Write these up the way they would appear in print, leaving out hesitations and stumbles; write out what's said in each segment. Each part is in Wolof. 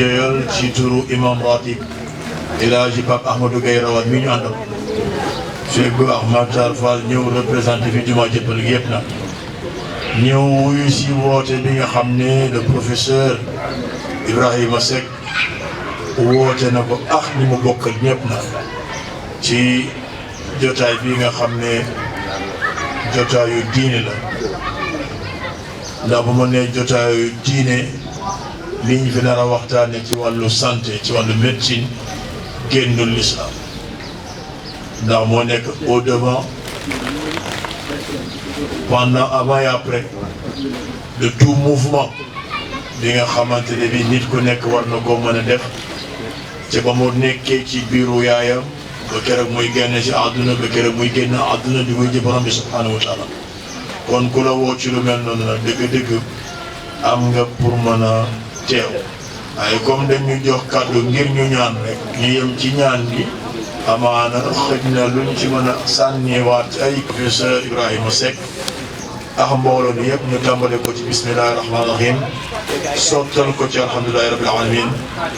jëyal ci turu imam ratib El Hadji Pape Ahmadou Gaye Rawat mi ñu àndal Cheikh Makhtar Fall ñëw représenté fi jumaa Jëppal gi yëpp nag ñëw wuyu si woote bi nga xam ne le professeur Ibrahima Seck woote na ko ni mu bokkal ñëpp nag ci jotaay bi nga xam ne jotaayu diine la ndax bu ma nee jotaayu diine li ñu fi nar a waxtaane ci wàllu santé ci wàllu médecine génnul l'islam ndax moo nekk au devant pendant avant et après de tout mouvement bi nga xamante ne bi nit ku nekk war na ko mën a def ci ba mu nekkee ci biiru yaayam ba keroog muy génne ci àdduna ba keroog muy génn àdduna di koy ji borom bi subhanahu wa taala kon ku la woo ci lu mel noonu nag dëgg-dëgg am nga pour mën a teew waaye comme dañu jox kàddu ngir ñu ñaan rek ñu yem ci ñaan gi amaana xëj na luñ ci mën a sànniwaat ay professeur Ibrahima Seck ak mbooloo bi yëpp ñu tàmbale ko ci bismillahi rahmaani rahim sottal ko ci alhamdulillahi rabbil alamin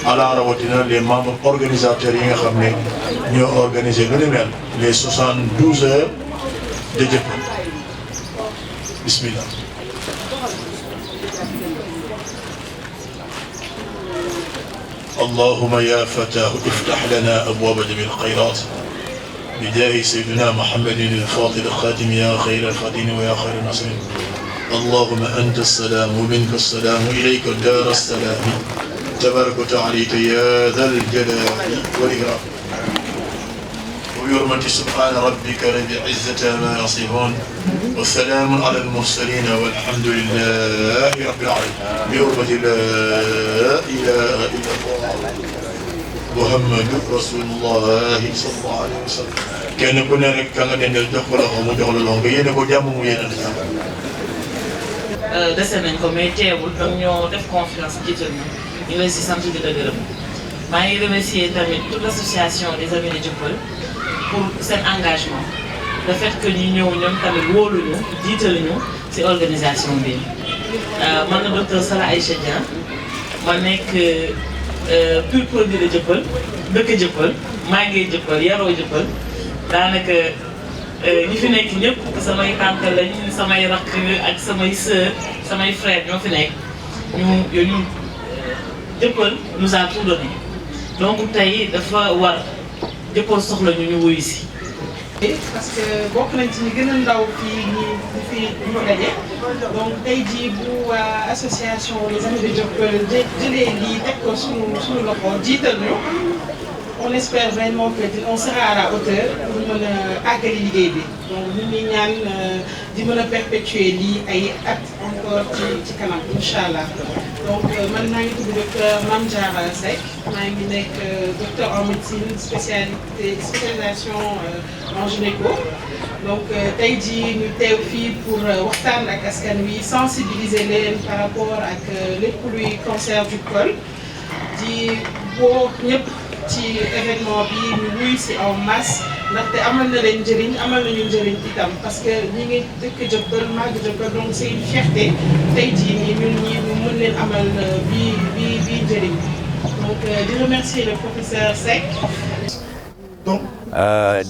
ala rawatina les membres organisateurs yi nga xam ne ñoo organisé lu ni mel les 72 heures de Jëppal bismillah. اللهم يا فتاه افتح لنا أبواب جميع الخيرات بجاه سيدنا محمد الفاضل الخاتم يا خير الخاتم ويا خير الناصرين اللهم أنت السلام ومنك السلام إليك دار السلام تبارك وتعالى يا ذا الجلال والإكرام وبحرمة سبحان ربك رب العزة ما يصفون والسلام على المرسلين والحمد لله رب العالمين بحرمة لا إله إلا الله محمد رسول الله صلى الله عليه وسلم kenn ku ne rek ka nga dendal jox ko loxo mu jox la loxo nga yéene ko jàmm mu yéene la jàmm. dese nañ ko mais teewul comme ñoo def confiance jiital na ñu ngi si sant di la gërëm maa ngi remercier tamit toute l'association des amis de Dieuppeul pour seen engagement le fait que ñu ñëw ñoom tamit wóoluñu jiital ñu ci organisation bi man la docteur Sala Aïcha Dia ma nekk pur produit de Dieuppeul dëkk Dieuppeul maa ngi Dieuppeul yaroo Dieuppeul daanaka ñi fi nekk ñëpp samay tante lañ samay rakk ak samay sœur samay frère ñoo fi nekk ñu Dieuppeul nous a tout donné donc tey dafa war Dieuppeul soxla ñu wuyu si. parce que bokk nañ ci ñi gën a ndaw fii ñu daje donc tey jii bu waa association les amis de Dieuppeul jëlee lii teg ko suñu loxo jiital ñu on espère vraiment que on sera à la hauteur pour mën a àggali liggéey bi donc ñu ngi ñaan di mën a perpétuer lii ay at encore ci kanam incha allah donc man maa ngi tudd docteur Mame Diarra Seck maa ngi nekk docteur en médecine spécialisation en gynéco donc tey jii ñu teew fii pour waxtaan ak askan wi sensibiliser leen par rapport ak lépp luy cancer du col di boo ñëpp ci événement bi ñu wuy si en masse ndaxte amal na leen njëriñ amal nañu njëriñ itam parce que ñi ngi dëkk Dieuppeul màgg Dieuppeul donc c'est une fierté tey jii nii ñun ñi ñu mën leen amal bi njëriñ donc di remercier le professeur Seck. donc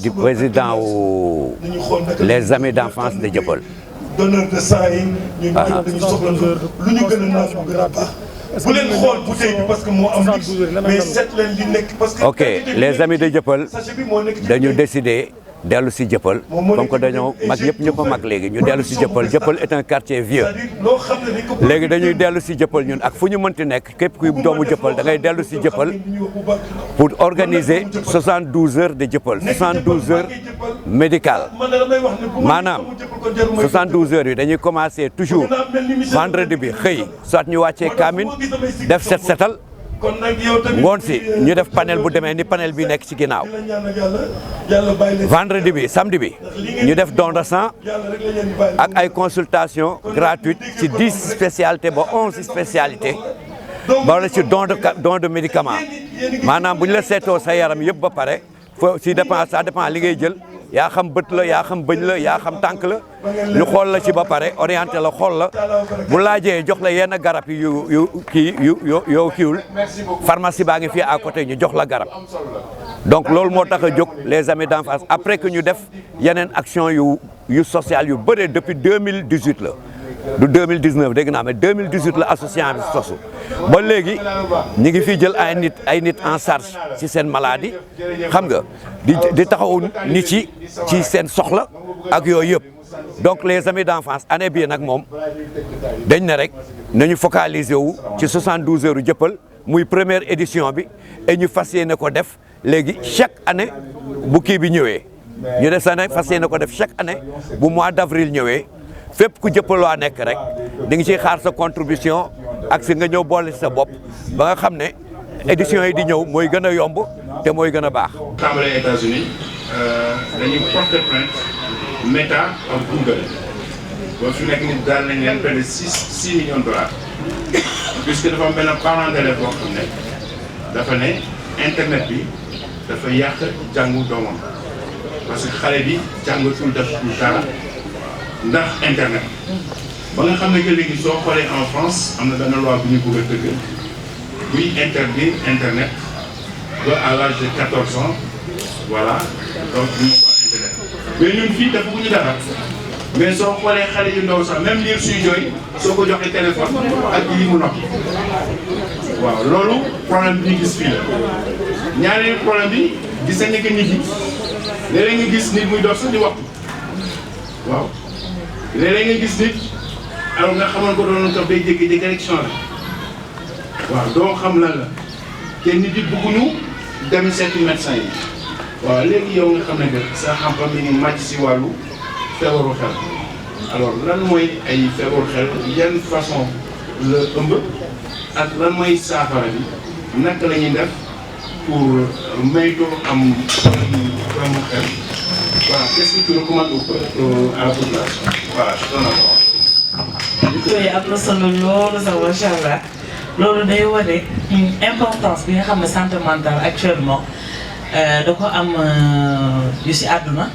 du président wu les amis d'enfance de Dieuppeul. donneur de sang yi. ñu dañu soxla lu ñu gën a naan bu gën a baax. bu leen xool bouteille bi parce que moo am mais seet leen li nekk parce que. ok les amis de Dieuppeul dañu décider dellu si Dieuppeul comme que dañoo mag ñëpp a mag léegi ñu dellu si Dieuppeul. Dieuppeul est un quartier vieux léegi dañuy dellu si Dieuppeul ñun ak fu ñu mënti nekk képp kuy doomu Dieuppeul da ngay dellu si Dieuppeul pour organiser 72 heures de Dieuppeul 72 heures médicales maanaam 72 heures yi dañuy commencer toujours vendredi bi xëy soit ñu wàccee kaamin def setal ngoon si ñu def panel bu demee ni panel bi nekk ci ginnaaw vendredi bi samedi bi ñu def don de sang ak ay consultation gratuite ci 10 spécialités ba 11 spécialités ba la ci don de médicament maanaam bu ñu la seetoo sa yaram yëpp ba pare fo si dépend ça dépend li ngay jël yaa xam bët la yaa xam bëñ la yaa xam tànk la ñu xool la ci ba pare orienté la xool la bu laajee jox la yenn garab yi yu kiiwul pharmacie baa ngi fii à côté ñu jox la garab donc loolu moo tax a jóg les amis d'enfance après que ñu def yeneen action yu sociale yu bëree depuis 2018 la du 2019 dégg naa mais 2018 la association bi sosu ba léegi ñi ngi fii jël ay nit en charge ci seen maladie xam nga di taxawu nit ci seen soxla ak yooyu yëpp donc les amis d'enfance année bii nag moom dañ ne rek nañu focaliser wu ci 72 heures jëppal muy première édition bi et ñu fas yéene ko def léegi chaque année bu kii bi ñëwee ñu def sa ne fas yéene ko def chaque année bu mois d'avril ñëwee fépp ku jëppal waa nekk rek di nga ciy xaar sa contribution ak si nga ñëw boole sa bopp ba nga xam ne éditions yi di ñëw mooy gën a yomb te mooy gën a baax. tàmbalee États-Unis dañuy porter plainte Meta ak Google ba fi nekk ni daal nañ leen près de 6 millions de dollars puisque dafa am benn parent d'élève boo xam ne dafa ne internet bi dafa yàq jàngu doomam parce que xale bi jàngatul def dara ndax internet ba nga xam ne que léegi soo xoolee en France am na benn loi bu ñu bëgg a tëgg buy interdire internet ba à l'âge de 14 ans voilà donc ñu ko internet mais ñun fii defaguñu dara mais soo xoolee xale yu ndaw sax même liir suy jooy soo ko joxee téléphone ak yi mu noppi waaw loolu problème bi ñu gis fii la ñaareelu problème bi gis nañ ne que nit yi léeg-léeg nga gis nit muy dox sax di waxtu waaw léeg-léeg nga gis nit alors nga xamal ko doon ko day jékki-jékki rek changé waaw doo xam lan la te nit yi bëgguñu dem seeti médecin yi waaw léegi yow nga xam ne que sa xam-xam mi ngi màcc si wàllu feebaru xel alors lan mooy ay feebaru xel yan façon la ëmb ak lan mooy saafara bi naka la ñuy def pour maytu am problème xel voilà qu'est-ce que tu recommandes à la population voilà je donne la parole. yooyu am na solo loolu sax macha allah loolu day wane importance bi nga xam ne santé mentale actuellement da ko am yu si àdduna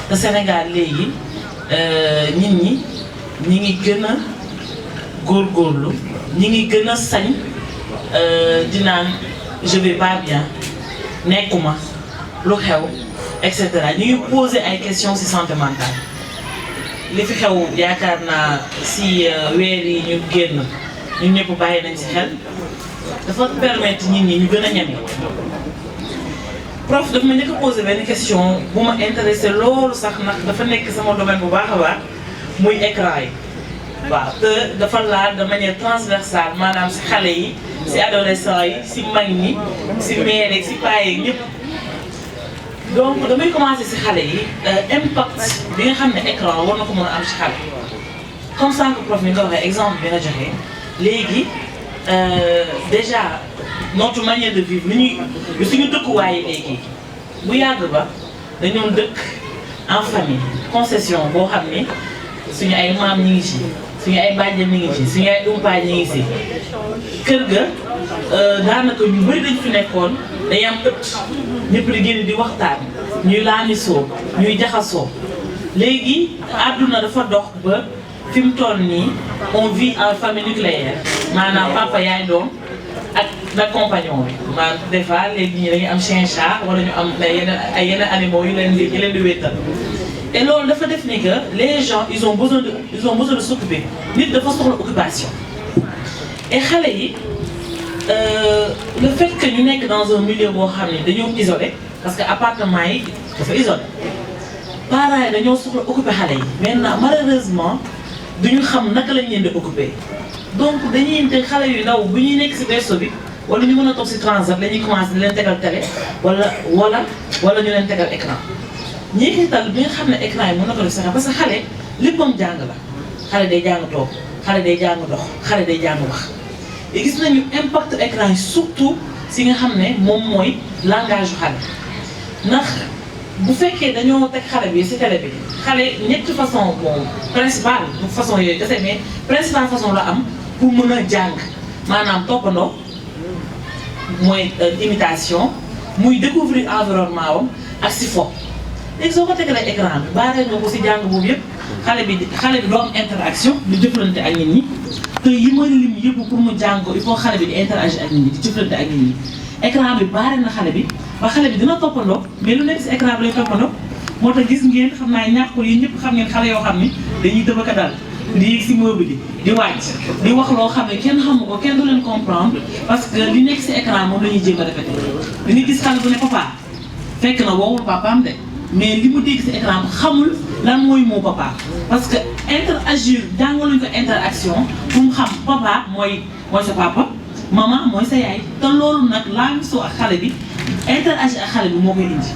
te Sénégal léegi nit ñi ngi gën a góorgóorlu ñi ngi gën a sañ di naan je vais pas bien nekkuma lu xew et cetera ñu ngi poser ay questions ci santé mentale li fi xew yaakaar naa si weer yi ñu génn ñun ñëpp bàyyi nañ ci xel dafa permettre nit ñi ñu gën a ñeme prof dafa ma njëkk a posé benn question bu ma intéressé loolu sax nag dafa nekk sama domaine bu baax a baax muy écran yi waaw te dafa laal de manière transversale maanaam si xale yi si adolescents yi si mag ñi si mère yi si paa yi ñëpp donc damay commencé si xale yi impact bi nga xam ne écran war na ko mën a am si xale comme ça que prof mi nga waxee exemple bi nga joxe léegi déjà notre manière de vivre ni ñuy suñu dëkkuwaay léegi bu yàgg ba dañoo dëkk en famille concession boo xam ne suñu ay maam ñi ngi ci suñu ay bàjjen ñi ngi ci suñu ay umpaañ ñi ngi ci kër ga daanaka ñu bëri dañ fi nekkoon dañuy am ëtt ñëpp di génn di waxtaan ñuy laamisoo ñuy jaxasoo léegi àdduna dafa dox ba fi mu toll nii on vit en famille nucléaire maanaam papa yaay doom ak nag compagnon bi maanaam des fois léegi ñi dañuy am chien chat wala ñu am ay yeneen animaux yu leen di wéttal et loolu dafa def ni que les gens ils ont besoin de s'occuper nit dafa soxla occupation et xale yi le fait que ñu nekk dans un milieu boo xam ne dañoo isolé parce que appartement yi dafa isolé parents yi dañoo soxla occuper xale yi maintenant malheureusement duñu xam naka lañ leen di occuper donc dañuy te xale yu ndaw bu ñuy nekk si berceau bi wala ñu mën a toog si transat la ñuy commencé di leen tegal télé wala ñu leen tegal écran ñeexital bi nga xam ne écran yi mën na ko def sax parce que xale léppam jàng la xale day jàng toog xale day jàng dox xale day jàng wax et gis nañu impact écran yi surtout si nga xam ne moom mooy langage yu xale ndax bu fekkee dañoo teg xale bi si télé bi xale ñetti façon bon principal façon yooyu kese mais principal façon la am pour mën a jàng maanaam toppandoo mooy imitation muy découvrir environnement wam ak si fo léegi soo ko tegalee écran bi baaree nga ko si jàng boobu yëpp xale bi doo am interaction di jëflante ak nit ñi te yi ma lim yëpp pour mu jàng ko il faut xale bi di interagir ak nit ñi di jëflante ak nit ñi écran bi baare na xale bi ba xale bi dina toppandoo mais lu nekk si écran bi lay toppandoo moo tax gis ngeen xam naa ñàkkul yi ñëpp xam ngeen xale yoo xam ni dañuy dëbaka dal di yéeg si meuble di wàcc di wax loo xam ne kenn xamu ko kenn du leen comprendre parce que li nekk si écran moom la ñuy jéem a répété dañuy gis xale bu ne papa fekk na woowul papaam de mais li mu dégg si écran bi xamul lan mooy moo papa parce que interagir jàngaluñ ko interaction pour mu xam papa mooy sa papa maman mooy sa yaay te loolu nag laa ngi soo ak xale bi interagir ak xale bi moo koy indi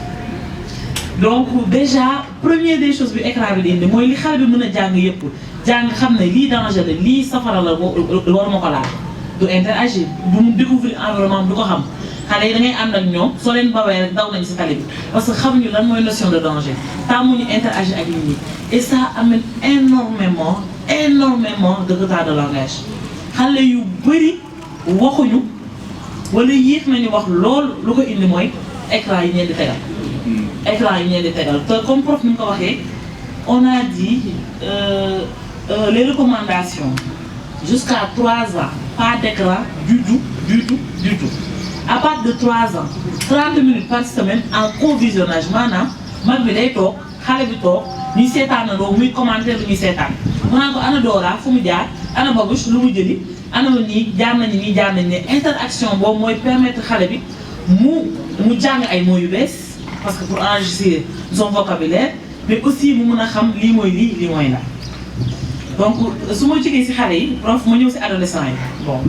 donc déjà première des choses bi écran bi di indi mooy li xale bi mën a jàng yëpp jàng xam ne lii danger la lii safara la war ma ko laal du interagir du mu découvrir environnement du ko xam xale yi da ngay ànd ak ñoom soo leen bawee rek daw nañ si tali bi parce que xamuñu lan mooy notion de danger tàmmuñu interagir ak nit ñi et ça amène énormément de retard de langage xale yu bëri waxuñu wala yéex nañu wax lool lu ko indi mooy écran yi ñeen di tegal écran yi ñeen di tegal te comme prof ni mu ko waxee on a dit les recommandations jusqu'à 3 ans pas d'écran du tout à partir de 3 ans 30 minutes par semaine en co-visionnage maanaam mag bi day toog xale bi toog ñuy seetaanandoo muy commenter lu ñuy seetaan mu naan ko ana Dora fu mu jaar ana Babush lu mu jëli ana nii jaar nañu nii jaar nañu ne interaction boobu mooy permettre xale bi mu jàng ay mots yu bees parce que pour enregistrer son vocabulaire mais aussi mu mun a xam lii mooy lii mooy la donc su ma jógee si xale yi prof ma ñëw si adolescent yi bon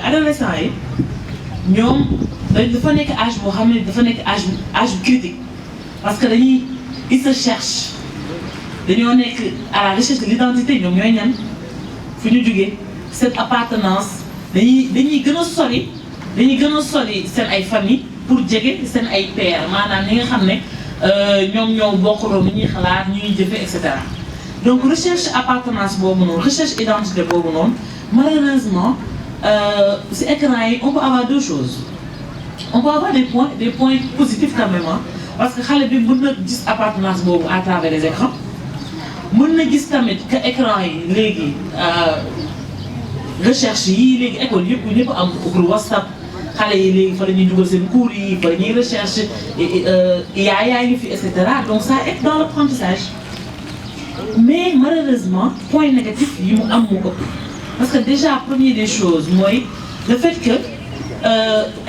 adolescent yi ñoom dafa nekk âge boo xam ne dafa nekk âge critique parce que ils se cherchent dañoo nekk à la recherche de l'identité ñoom ñooy ñan fu ñu jógee cette appartenance dañuy gën a sori seen ay famille pour jege seen ay père maanaam ñi nga xam ne ñoom ñoo bokkuloo ni ñuy xalaat ñuy jëfe et cetera donc recherche appartenance boobu noonu recherche identité boobu noonu malheureusement si écran yi on peut avoir deux choses on peut avoir des points positifs quand même parce que xale bi mën na gis appartenance boobu à travers les écrans mën na gis tamit que écran yi léegi recherche yi léegi école ñëpp am groupe WhatsApp xale yi léegi fa la ñuy dugal seen cours yi fa la ñuy recherche yaa ngi fi et cetera donc ça aide dans l'apprentissage mais malheureusement point négatif yi mu am moo ëpp parce que déjà première des choses mooy le fait que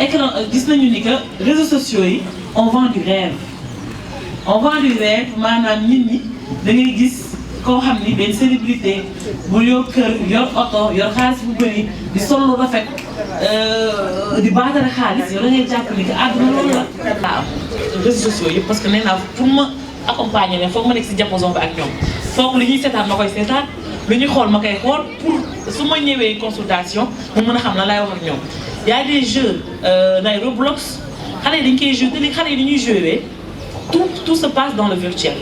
écran gis nañu ni que réseaux sociaux yi on vend du rêve maanaam nit ñi da ngay gis koo xam ni benn célébrité bu yor kër yor oto yor xaalis bu bëri di sol lu rafet di baatare xaalis yow da ngay jàpp ni que àdduna loolu la. waaw réseaux sociaux yëpp parce que nee naa pour ma accompagner ne foog ma nekk si diapason bi ak ñoom foog li ñuy seetaan ma koy seetaan lu ñuy xool ma koy xool pour su ma ñëwee consultation mu mën a xam lan laay wax ak ñoom. y a des jeux day Roblox xale yi dañ koy jouer te li xale yi dañuy jouer tout se passe dans le virtuel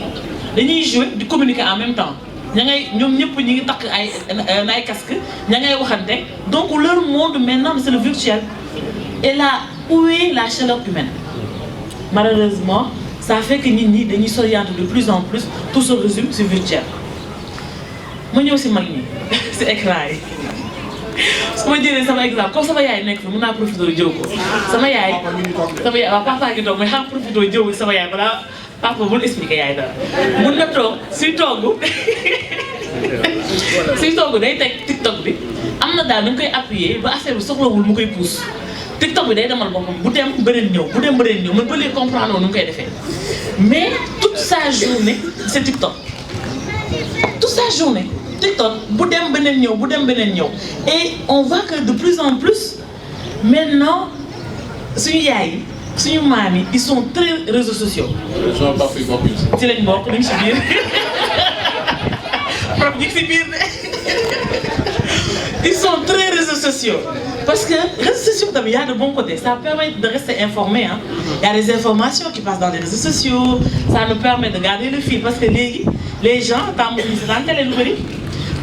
dañuy jouer di communiquer en même temps ñoom ñëpp ñi ngi takk ay casque ña ngay waxante donc leur monde maintenant c'est le virtuel et là où est la chaleur humaine malheureusement ça fait que nit ñi dañuy s'orienter de plus en plus tout se résume sur virtuel ma ñëw si mag ñi si écran yi su ma jëlee sama exemple comme sama yaay nekk fi mën naa profité jëw ko sama yaay waaw papa ngi toog mais xam profité jëw sama yaay balaa papa bul expliquer yaay dara mun na toog suy togg day teg TikTok bi am na daal dañ koy appuyer ba affaire bi soxlawul mu koy pousse TikTok bi day demal boppam bu dem beneen ñëw man ba léegi comprendre nu mu koy defee mais toute sa journée c'est TikTok toute sa journée TikTok bu dem beneen ñëw et on voit que de plus en plus maintenant suñu yaay yi suñu maam yi ils sont très réseaux sociaux. ci lañ bokk ñu ngi si biir prof ñu ngi si biir ils sont très réseaux sociaux parce que réseaux sociaux tamit y a de bons côtés ça permet de rester informé hein. Il y a des informations qui passent dans les réseaux sociaux ça nous permet de garder le fil parce que léegi les gens tàmmuñu si daan télé lu bëri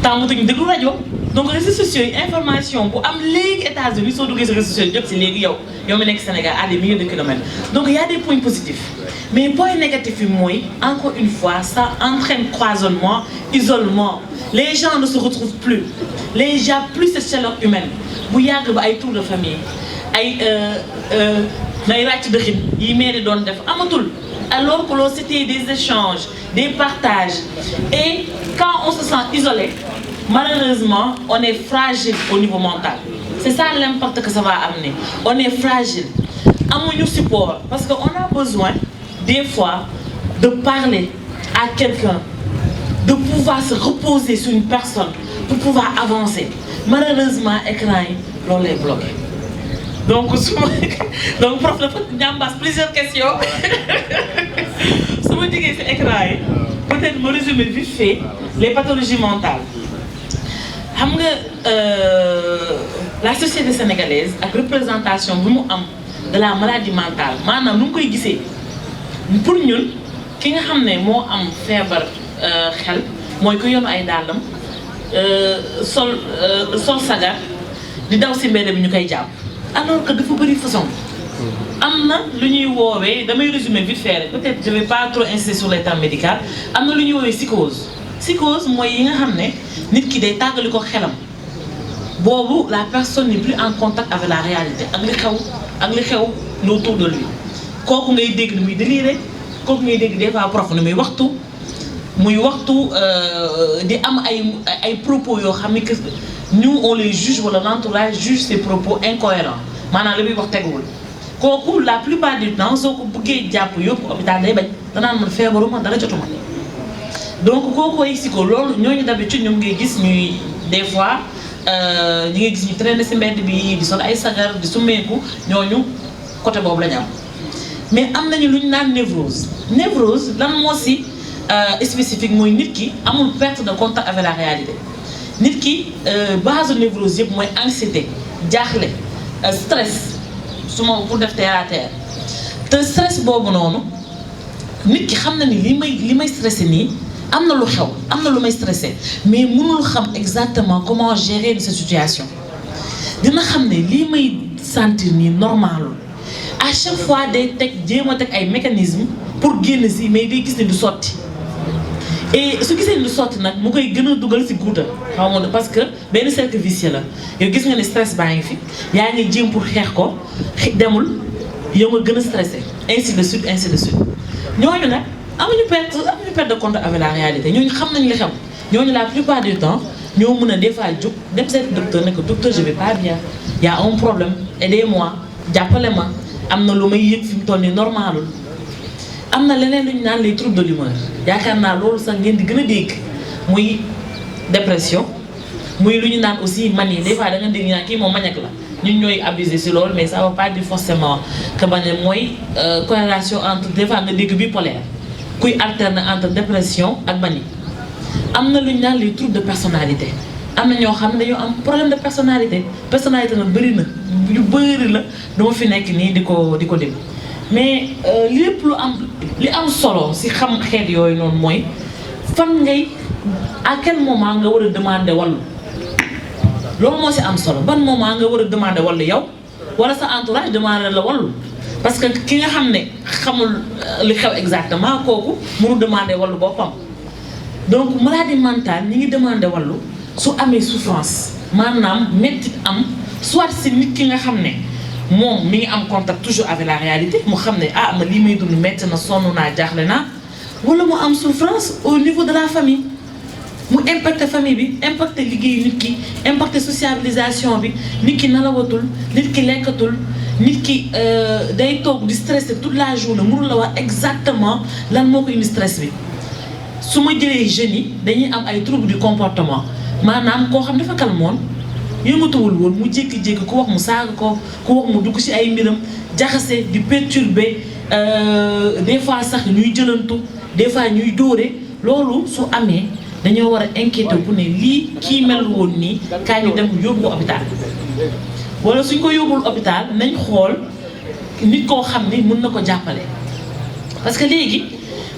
tàmmuñu déglu rajo donc réseaux sociaux yi information bu am léegi États-Unis soo duggee si réseaux sociaux yi jot si léegi yow mi nekk Sénégal à des milliers de kilomètres donc il y a des points positifs mais point négatif yi mooy encore une fois ça entraîne cloisonnement, isolement. Les gens ne se retrouvent plus. Les gens plus cette chaleur humaine. Bu yàgg ba ay tour de famille ay nay ràcc dëxin yi mairie doon def amatul. Alors que c'était des échanges, des partages. Et quand on se sent isolé, malheureusement, on est fragile au niveau mental. C'est ça l'impact que ça va amener. On est fragile. Amuñu support parce qu'on a besoin des fois de parler à quelqu'un, de pouvoir se reposer sur une personne pour pouvoir avancer. Malheureusement, écran yi loolu lay bloqué. Donc prof dafa ñambaas plusieurs questions. su ma jógee ci écran yi peut-être me résumer vite fait les pathologies mentales. Xam nga la société sénégalaise ak représentation bi mu am de la maladie mentale maanaam nu mu koy gisee pour ñun ki nga xam ne moo am feebar xel mooy ku yoonu ay dàllam sol sagar di daw ci mbedd bi ñu koy jàpp. Alors que dafa bëri façon am na lu ñuy woowee damay résumer vite fait peut-être je vais pas trop insister sur les termes médicaux am na lu ñuy woowee psychose. Psychose mooy yi nga xam ne nit ki day tàggali ko xelam boobu la personne n'est plus en contact avec la réalité ak li xew autour de lui kooku ngay dégg ni muy délirer kooku ngay dégg des fois prof ni muy waxtu di am ay propos yoo xam ne que nous on les juge wala l'entourage juge ces propos incohérents maanaam li muy wax teguwul kooku la plupart du temps soo ko bëggee jàpp yóbbu hôpital day bañ danaan man feebaruma dara jotuma donc kooku ay psycho loolu ñooñu d'habitude ñoom ngay gis ñuy des fois ñi ngay gis ñu traîner ci mbedd bi di sol ay sagar di summeeku ñooñu côté boobu la ñu am mais am nañu lu ñu naan névrose lan moo ci spécifique mooy nit ki amul perte de contact avec la réalité nit ki base névrose yëpp mooy anxiété jaaxle stress su ma pour def terre à terre te stress boobu noonu nit ki xam na ni li may stressé nii am na lu xew am na lu may stressé mais mënul xam exactement comment gérer cette situation dina xam ne lii may sentir nii normalul à chaque fois day jéem a teg ay mécanismes pour génn si mais day gis ne du sotti et su gisee lu sotti nag mu koy gën a dugal ci guuta xaw ma parce que benn cercle vicieux la yow gis nga ne stress baa ngi fi yaa ngi jéem pour xeex ko demul yow nga gën a stressé ainsi de suite ñooñu nag amuñu perte de contact avec la réalité ñooñu xam nañ li xew ñooñu la plupart du temps ñoo mën a des fois jóg dem seeti docteur ne ko docteur je vais pas bien y a un problème aidez-moi jàppale ma am na lu may yëg fi mu toll nii normalul am na leneen lu ñu naan les troubles de l'humeur yaakaar naa loolu sax ngeen di gën a dégg muy dépression muy lu ñu naan aussi manie des fois da nga dégg ñaan kii moom maniaque la ñun ñooy abusé ci loolu mais ça va pas dire forcément que bañ mooy corrélation entre des fois nga dégg bipolaire kuy alterner entre dépression ak manie. am na lu ñu naan les troubles de personnalité am na ñoo xam ne dañoo am problème de personnalité nag bëri na yu bëri la dama fi nekk nii di ko dégg. mais lépp li am solo ci xam xeet yooyu noonu mooy fan ngay à quel moment nga war a demander wàllu loolu moo ci am solo ban moment nga war a demander wàllu yow walla sa entourage demander la wàllu parce que ki nga xam ne xamul li xew exactement kooku mënu demander wàllu boppam donc maladie mentale ñi ngi demander wàllu su amee souffrance maanaam métti am soit ci nit ki nga xam ne moom mi ngi am contact toujours avec la réalité mu xam ne ah ma lii may dund métti na sonn naa jaaxle naa wala mu am souffrance au niveau de la famille mu impacté famille bi impacté liggéeyu nit ki impacté sociabilisation bi nit ki nalawatul nit ki lekkatul nit ki day toog di stressé toute la journée mënul la wax exactement lan moo ko indi stress bi su ma jëlee jeunes yi dañuy am ay troubles du comportement maanaam koo xam dafa calmoon yëngatuwul woon mu jékki-jékki ku wax mu saaga ko ku wax mu dugg ci ay mbiram jaxase di perturber des fois sax ñuy jëlantu des fois ñuy dóore loolu su amee dañoo war a inquiéter bu ne lii kii mel woon nii kaa ñu dem yóbbu hôpital wala suñ ko yóbbul hôpital nañ xool nit koo xam ni mën na ko jàppale parce que léegi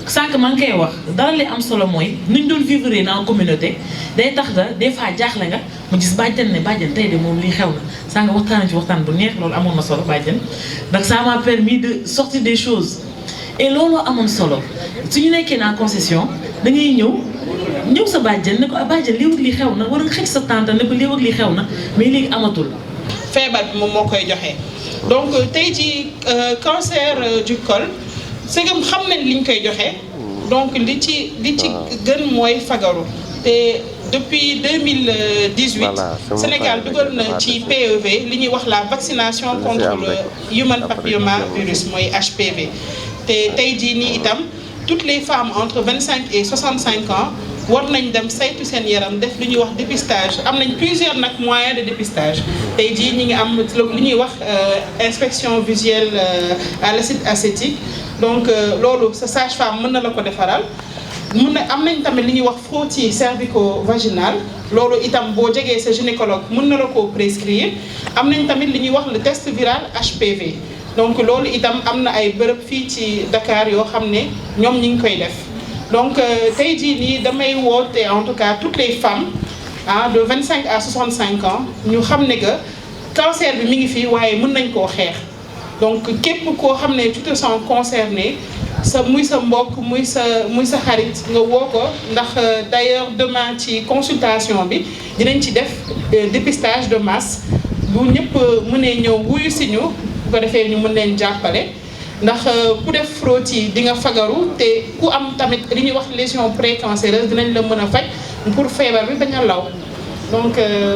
sànq maa ngi koy wax dara li am solo mooy nuñ doon vivre en communauté day tax da des fois jaaxle nga mu gis bàjjen ne bàjjen tey de moom lii xew na sànq waxtaan ci waxtaan bu neex loolu amoon na solo bàjjen donc ça m'a permis de sortir des choses et looloo amoon solo su ñu nekkee en concession da ngay ñëw sa bàjjen ne ko bàjjen lii ak lii xew na war nga xëcc sa tante ne ko lii ak lii xew na mais léegi amatul. feebar bi moom moo koy joxe donc tey jii cancer du col segam xam nañ liñ koy joxe donc li ci gën mooy fagaru te depuis 2018 Sénégal dugal na ci PEV li ñuy wax la vaccination contre le human papilloma virus mooy HPV te tey jii nii itam toutes les femmes entre 25 et 65 ans war nañ dem saytu seen yaram def li ñuy wax dépistage am nañ plusieurs nag moyens de dépistage tey jii ñi ngi am li ñuy wax inspection visuelle à l'acide acétique donc loolu sa sage-femme mën na la ko defaral am nañ tamit li ñuy wax frottis cervico-vaginal loolu itam boo jegee sa gynécologue mën na la koo prescrire am nañ tamit li ñuy wax le test viral HPV donc loolu itam am na ay bërëb fii ci Dakar yoo xam ne ñoom ñi ngi koy def donc tey jii nii damay woote en tout cas toutes les femmes de 25 à 65 ans ñu xam ne que cancer bi mi ngi fii waaye mën nañ koo xeex donc képp koo xam ne tu te sens concerné muy sa mbokk muy sa xarit nga woo ko ndax d'ailleurs demain ci consultation bi dinañ ci def dépistage de masse bu ñëpp mënee ñëw wuyu si ñu bu ko defee ñu mën leen jàppale ndax ku def frottis di nga fagaru te ku am tamit li ñuy wax lésion précancéreuse dinañ la mën a faj pour feebar bi bañ a law donc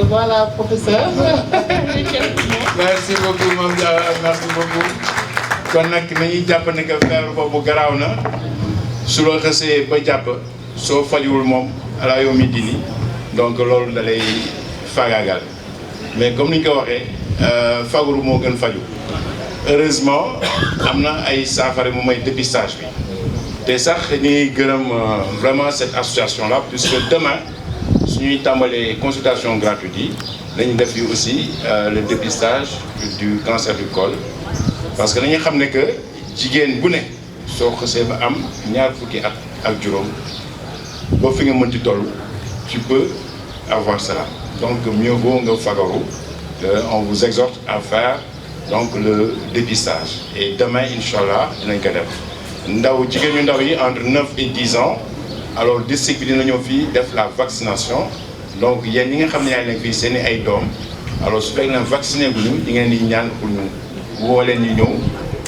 voilà professeur. merci beaucoup Mame Diarra merci beaucoup. kon nag nañuy jàpp ne que feebar boobu garaaw na su la xasee ba jàpp soo fajuwul moom ala yow mi dini donc loolu da lay faagaagal mais comme ni ñu ko waxee fagaru moo gën faju heureusement am na ay saafara mu may dépistage bi te sax ñuy gërëm vraiment cette association là puisque demain suñuy tàmbalee consultation gratuite yi dañu def yi aussi le dépistage du cancer du col parce que dañuy xam ne que jigéen bu ne soo xasee ba am ñaar fukki at ak juróom boo fi nga mën ci toll tu peux avoir cela donc mieux vaut nga fagaru on vous exhorte à faire donc le dépistage et demain inchallah dinañ ko def ndaw jigéen ñu ndaw yi entre 9 et 10 ans alors district bi dina ñëw fii def la vaccination donc yéen ñi nga xam ne yaa nekk fii seen i ay doom alors su fekkee ne vacciné bu ñu di ngeen di ñaan pour ñu woo leen ñu ñëw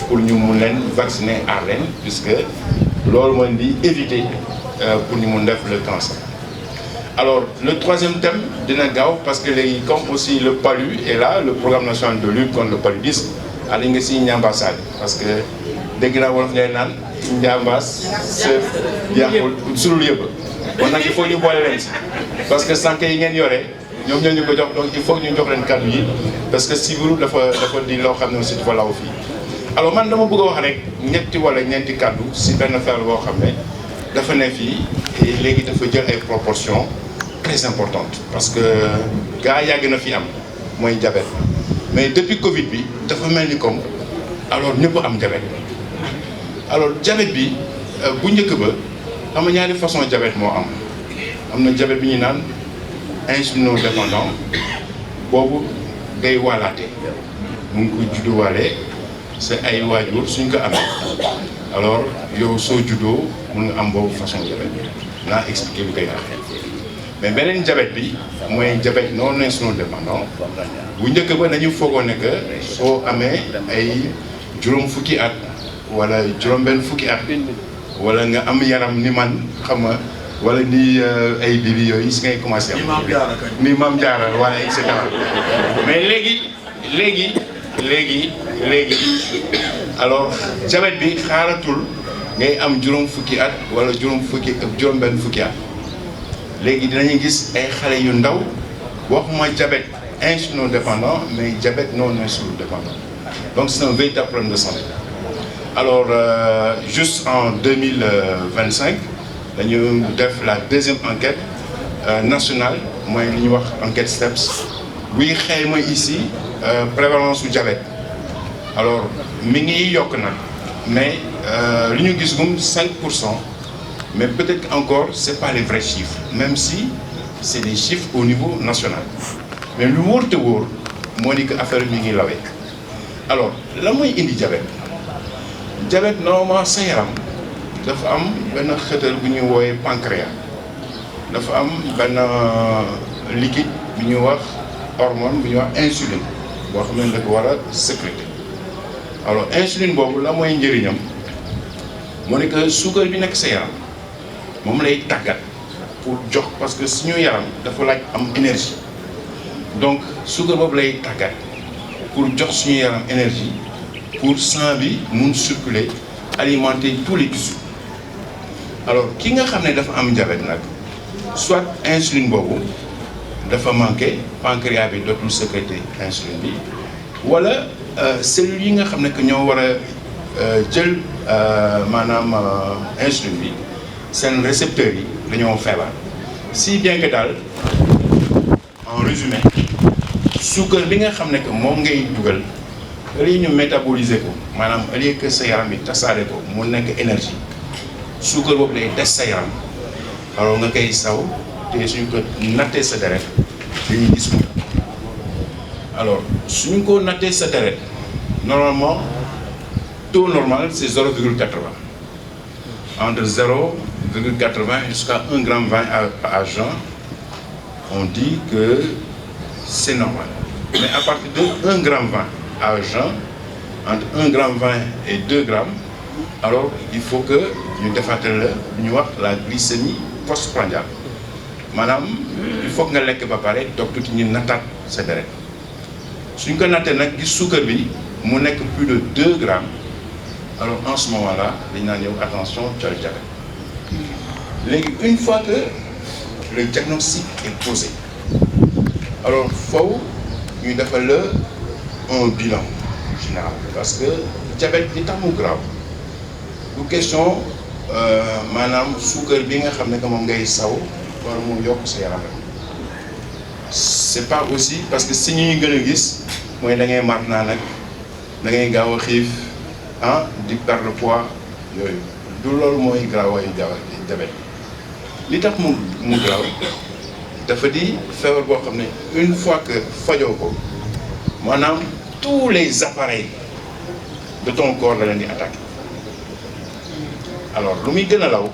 pour ñu mun leen vacciner aar leen puisque loolu mooy di éviter pour ñu mun def le cancer. Alors le troisième thème dina gaaw parce que léegi comme aussi le PALU est là le programme national de lutte contre le paludisme ali nga si ñambaasaale parce que dégg naa wolof ngay naan njambaas sa yàqul sulul yëpp kon nag il faut ñu boole leen si parce que sànq yi ngeen yore ñoom ñoo ñu ko jox donc il faut ñu jox leen kàddu yi parce que sibiru dafa di loo xam ne aussi dafa law fii. alors man dama bëgg a wax rek ñetti wala ñeenti kàddu si benn feebar boo xam ne dafa ne fii et léegi dafa jël ay proportions très importantes parce que gaa yàgg na fi am mooy diabète mais depuis Covid bi dafa mel ni comme alors ñëpp am diabète alors diabète bi bu njëkk ba am na ñaari façon diabète moo am na diabète bi ñuy naan insulino-dépendant boobu day waalaate mu ngi ko judduwaale sa ay waajur suñ ko amee alors yow soo juddoo mun nga am boobu façon diabète naa expliquer lu koy waxee mais beneen diabète bi mooy diabète non insulino-dépendant bu njëkk ba dañu foogoon ne que soo amee ay juróom fukki at wala juróom-benn fukki at wala nga am yaram ni man xam nga wala ni ay bibi yooyu si ngay commencé am. ni Mame Diarra wala et cetera mais léegi alors diabète bi xaaratul ngay am juróom fukki at wala juróom-benn fukki at léegi dinañu gis ay xale yu ndaw waxuma diabète insulino-dépendant mais diabète non insulino-dépendant donc c'est un véritable problème de santé. Alors juste en 2025 dañu def la deuxième enquête nationale mooy li ñuy wax enquête STEPS buy xayma ici prévalence du diabète alors mi ngi yokk nag mais li ñu gis gum 5% mais peut-être encore c'est pas les vrais chiffres même si c'est des chiffres au niveau national mais lu wóor te wóor moo di que affaire mi ngi lawee alors la mooy indi diabète diabète normalement sa yaram dafa am benn xëtër bu ñuy wooyee pancréas dafa am benn liquide bu ñuy wax hormone bu ñuy wax insuline boo xam ne da ko war a sécréter alors insuline boobu la mooy njëriñam moo ne que suukar bi nekk sa yaram moom lay tàggat pour jox parce que suñu yaram dafa laaj am énergie donc suukar boobu lay tàggat pour jox suñu yaram énergie pour sang bi mun circuler alimenter tous les tissus alors ki nga xam ne dafa am diabète nag soit insuline boobu dafa manqué pancréas bi dootul sécréter insuline bi wala cellules yi nga xam ne que ñoo war a jël maanaam insuline bi seen récepteurs yi dañoo feebar si bien que daal en résumé suukar bi nga xam ne que moom ngay dugal au lieu ñu métaboliser ko maanaam au lieu que sa yaram bi tasaare ko mu nekk énergie suukar boobu day des sa yaram alors nga koy saw te suñu ko nattee sa deret dañuy gis mu alors suñu ko nattee sa deret normalement taux normal c'est 0,80 entre 0,80 jusqu'à 1,20 g à jeun on dit que c'est normal mais à partir de 1,20 g à jeun entre 1,20 g et 2 g alors il faut que ñu defatal la ñu wax la glycémie postprandiale maanaam il faut que nga lekk ba pare toog tuuti ñu nattaat sa deret suñ ko nattee nag gis suukar bi mu nekk plus de 2 g alors en ce moment là dañ naan yow attention tu as le diabète léegi une fois que le diagnostic est posé alors foofu ñu defal la un bilan général parce que diabète li tax mu grave bu question maanaam suukar bi nga xam ne que moom ngay saw wala mu yokk sa yaram rek c'est pas aussi parce que si ñuy gën a gis mooy da ngay mar naa nag da ngay gaaw a xiif ah di perdre poids yooyu du loolu mooy grawaayu diabète li tax mu graw dafa di feebar boo xam ne une fois que fajoo ko maanaam tous les appareils de ton corps la leen di attaquer alors lu muy gën a law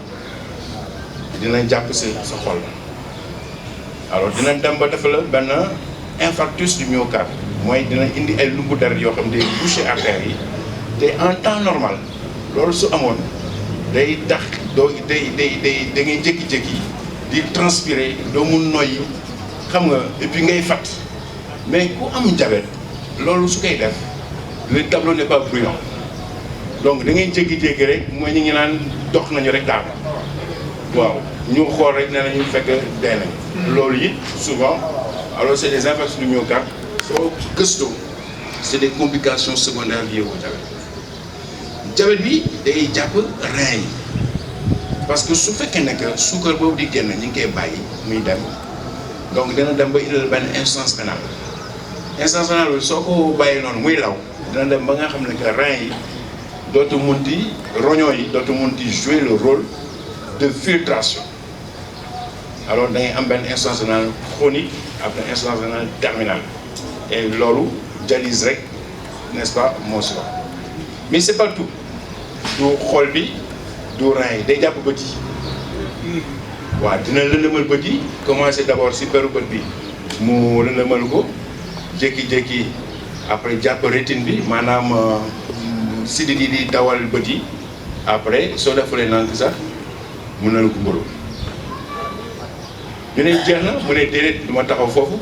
dina jàpp sa xol alors dina dem ba dafa la benn infarctus du myocarde mooy dina indi ay lumbu deret yoo xam ne day boucher artères yi te en temps normal loolu su amoon day tax doo da ngay jékki-jékki di transpirer doo mun noyyi xam nga et puis ngay fat mais ku am diabète loolu su koy def le tableau n'est pas brillant donc da ngay jékki-jékki rek mooy ñu ngi naan dox nañu rek daal waaw ñu xool rek nee nañu fekk dee nañ loolu it souvent alors c'est des infarctus du myocarde soo gëstoo c'est des complications secondaires liées au diabète bi day jàpp rein yi parce que su fekkee ne que suukar boobu di génn ñu ngi koy bàyyi muy dem donc dina dem ba indil benn insuffisance rénale insuffisance rénale bi soo ko bàyyi noonu muy law dina dem ba nga xam ne que rein yi dootu mun di roñoo yi dootu mun di jouer le rôle de filtration alors da ngay am benn insuffisance rénale chronique ak benn insuffisance rénale terminale et loolu dialyse rek n'est-ce pas moo si wax mais c'est pas tout du xol bi du rein yi day jàpp bët yi waaw dina lëndëmal bët yi commencer d'abord si peru bët bi mu lëndëmal ko jékki-jékki après jàpp rétine bi maanaam sidit yi di dawal bët yi après soo defalee nank sax mun na la ko mboro ñu ne jeex na mu ne déedéet du ma taxaw foofu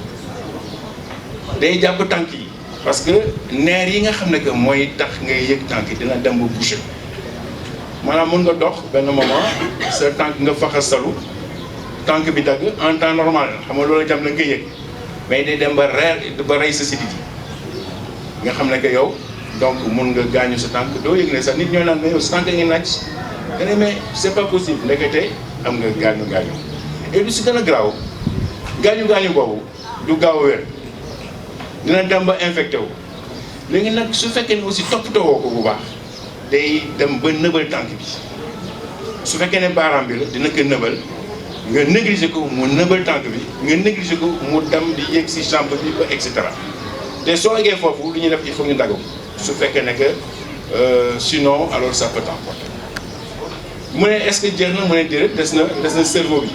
day jàpp tànk yi parce que nerf yi nga xam ne que mooy tax ngay yëg tànk yi dina dem ba boucher maanaam mun nga dox benn moment sa tànk nga faxasalu tànk bi dagg en temps normal xam nga loolu jam na nga koy yëg mais day dem ba rey sa sidit yi nga xam ne que yow donc mun nga gaañu sa tànk doo yëg ne sax nit ñoo naan mais yow sa tànk ngi naaj nga ne mais c'est pas possible ndekete am nga gaañu et lu si gën a garaaw gaañu boobu du gaaw a wér dina dem ba infecté wu léegi nag su fekkee ne aussi toppatoo ko bu baax day dem ba nëbal tànk bi su fekkee ne baaraam bi la dina ko nëbal nga négliger ko mu nëbal tànk bi nga négliger ko mu dem di yegg si jambe bi ba et cetera te soo eggee foofu lu ñuy def il faut ñu dagg ko su fekkee ne que sinon alors ça peut t'emporter. mu ne est-ce que jeex na mu ne déedéet des na cerveau bi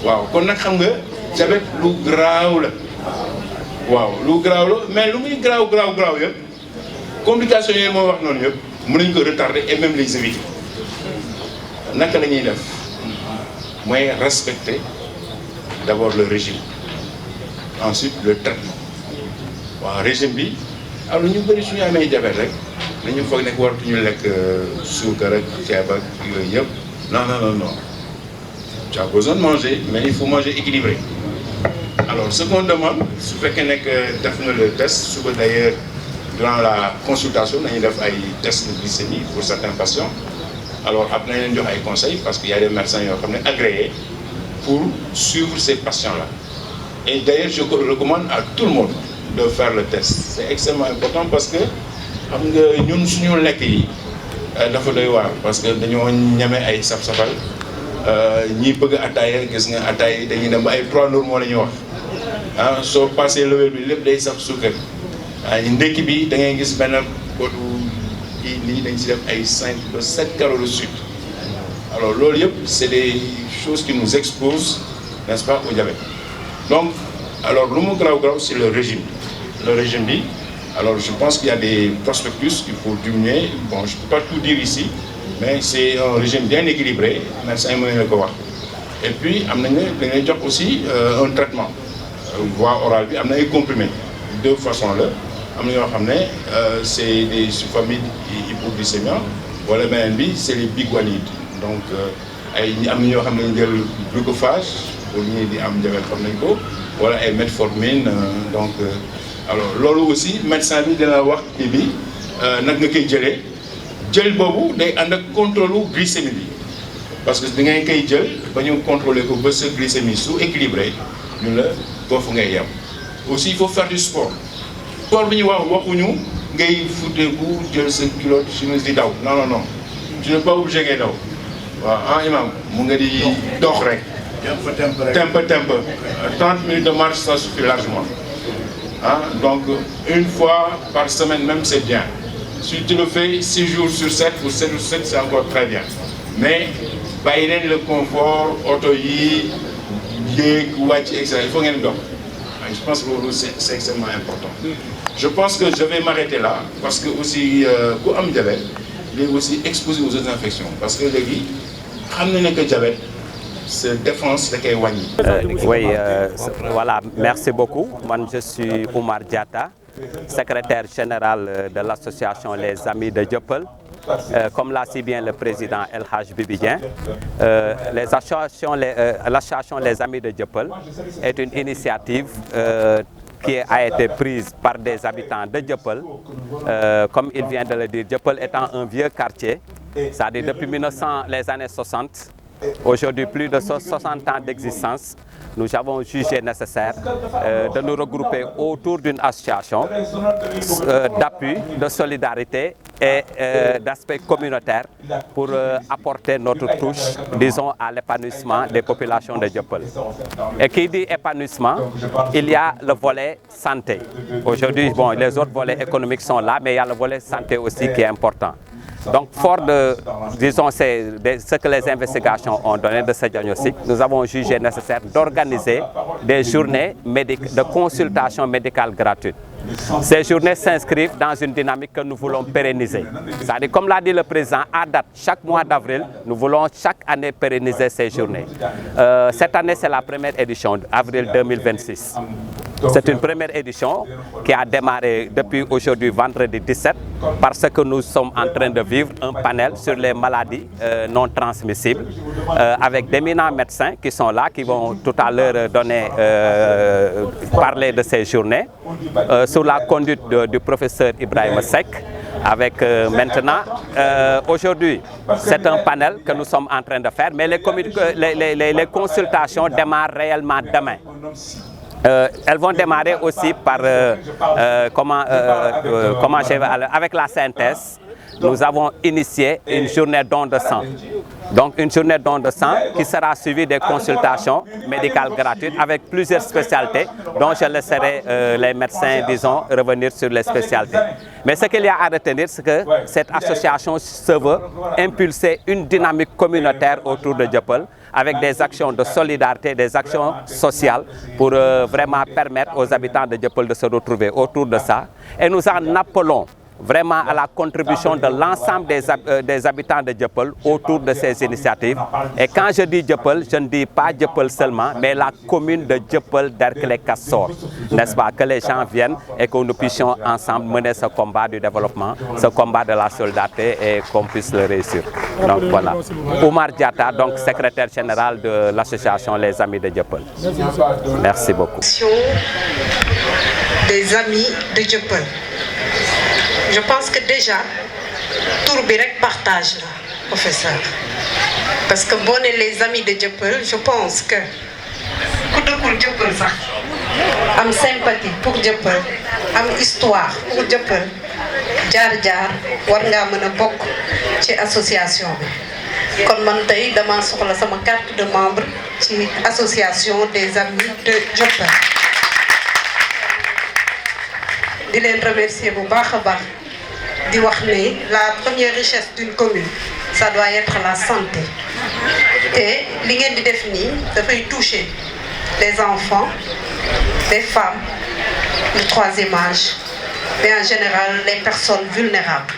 waaw kon nag xam nga diabète lu garaaw la waaw lu garaaw la mais lu muy garaaw yëpp complications yooyu moo wax noonu yëpp mën nañu ko retarder et même les éviter naka la ñuy def mooy respecter d'abord le régime ensuite le traitement waaw régime bi am na ñu bëri suñu amee diabète rek dañu foog nekk waratuñu lekk suukar ak ceeb ak yooyu yëpp non tu as besoin de manger mais il faut manger équilibré alors ce qu'on demande su fekkee nekk def nga le test suba d'ailleurs durant la consultation dañuy def ay tests de glycémie pour certains patients alors après nañ leen jox ay conseils parce qu'il y a des médecins yoo xam ne agréés pour suivre ces patients-là et d'ailleurs je recommande à tout le monde de faire le test c'est extrêmement important parce que xam nga ñun suñu lekk yi dafa doy waar parce que dañoo ñeme ay saf-safal ñi bëgg ataaya gis nga ataaya yi dañuy dem ba ay 3 normaux la ñuy wax ah soo passé level bi lépp day saf suukar ndekki bi da ngay gis benn botu kii nii dañ si def ay 5 ba 7 calories de sucre alors loolu yëpp c'est des choses qui nous exposent n'est-ce pas au diabète donc alors lu mu garaaw c'est le régime bi alors je pense qu'il y a des prospectus qu'il faut diminuer bon je peux pas tout dire ici mais c'est un régime bien équilibré médecin yi mën na ko wax et puis am nañu dañuy jox aussi un traitement voie orale bi am na ay comprimés deux façons la am na yoo xam ne c'est des sulfamides hypoglycémiants wala beneen bi c'est les biguanides donc ay am na ñoo xam ne dañu jël glucophage pour ñii di am diabète xam nañ ko wala ay metformine donc alors loolu aussi médecin bi dina wax kii bi nag nga koy jël boobu day ànd ak contrôle glycémie bi parce que da ngay koy jël ba ñu contrôler ko ba sa glycémie su équilibré ñu la foofu ngay yem aussi il faut faire du sport bi ñu waxuñu ngay futteeku jël sa kilo chemise di daw non tu n'es pas obligé ngay daw waaw imam mu nga di dox rek temp 30 minutes de marche ça suffit largement donc une fois par semaine même c'est bien si tu le fais 6 jours sur 7 ou 7 jours sur 7 c'est encore très bien mais bàyyi leen le confort auto yi yéeg wàcc etc il faut ngeen dox je pense que c'est extrêmement important je pense que je vais m'arrêter là parce que aussi ku am diabète il est aussi exposé aux autres infections parce que léegi xam na ne que diabète sa défense da koy wàññi. Oui, voilà, merci beaucoup. Moi, je suis Oumar Diatta, secrétaire général de l'association Les Amis de Dieuppeul. Comme l'a si bien le président El Hadj Bibi Dieng, l'association Les Amis de Dieuppeul est une initiative qui a été prise par des habitants de Dieuppeul. Comme il vient de le dire, Dieuppeul étant un vieux quartier, c'est-à-dire depuis les années 60, aujourd'hui plus de 60 ans d'existence, nous avons jugé nécessaire de nous regrouper autour d'une association d'appui, de solidarité et d'aspect communautaire pour apporter notre touche, disons, à l'épanouissement des populations de Dieuppeul. Et qui dit épanouissement, il y a le volet santé. Aujourd'hui, bon, les autres volets économiques sont là, mais il y a le volet santé aussi qui est important. Donc, fort de, disons, ce que les investigations ont donné de ce diagnostic, nous avons jugé nécessaire d'organiser des journées de consultation médicale gratuite. Ces journées s'inscrivent dans une dynamique que nous voulons pérenniser. C'est-à-dire, comme l'a dit le président, à date, chaque mois d'avril, nous voulons chaque année pérenniser ces journées. Cette année, c'est la première édition, avril 2026. C'est une première édition qui a démarré depuis aujourd'hui, vendredi 17, parce que nous sommes en train de vivre un panel sur les maladies non transmissibles avec d'éminents médecins qui sont là, qui vont tout à l'heure parler de ces journées sous la conduite du professeur Ibrahima Seck. Avec maintenant, aujourd'hui, c'est un panel que nous sommes en train de faire, mais les consultations démarrent réellement demain. Elles vont démarrer aussi par avec la synthèse nous avons initié une journée don de sang. Donc une journée don de sang qui sera suivie des consultations médicales gratuites avec plusieurs spécialités dont je laisserai les médecins, disons, revenir sur les spécialités. Mais ce qu'il y a à retenir, c'est que cette association se veut impulser une dynamique communautaire autour de Dieuppeul avec des actions de solidarité, des actions sociales pour vraiment permettre aux habitants de Dieuppeul de se retrouver autour de ça. Et nous en appelons vraiment à la contribution de l'ensemble des habitants de Dieuppeul autour de ces initiatives. Et quand je dis Dieuppeul, je ne dis pas Dieuppeul seulement, mais la commune de Dieuppeul-Derklé-Castors. N'est-ce pas? Que les gens viennent et que nous puissions ensemble mener ce combat du développement, ce combat de la solidarité et qu'on puisse le réussir. Donc voilà. Oumar Diatta, donc secrétaire général de l'association Les Amis de Dieuppeul. Merci beaucoup. Des Amis de Dieuppeul. Je pense que déjà, tout le partage là, professeur. Parce que bon et les amis de Dieuppeul, je pense que pour Dieuppeul ça, am sympathie pour Dieuppeul, am histoire pour Dieuppeul, jaar war nga mëna bok ci association bi. Kon man tay dama soxla sama carte de membre ci association des amis de Dieuppeul. Di leen remercier bu baax a baax. Di wax ne la première richesse d'une commune ça doit être la santé et li ngeen di def nii dafay toucher les enfants, les femmes, le troisième âge et en général les personnes vulnérables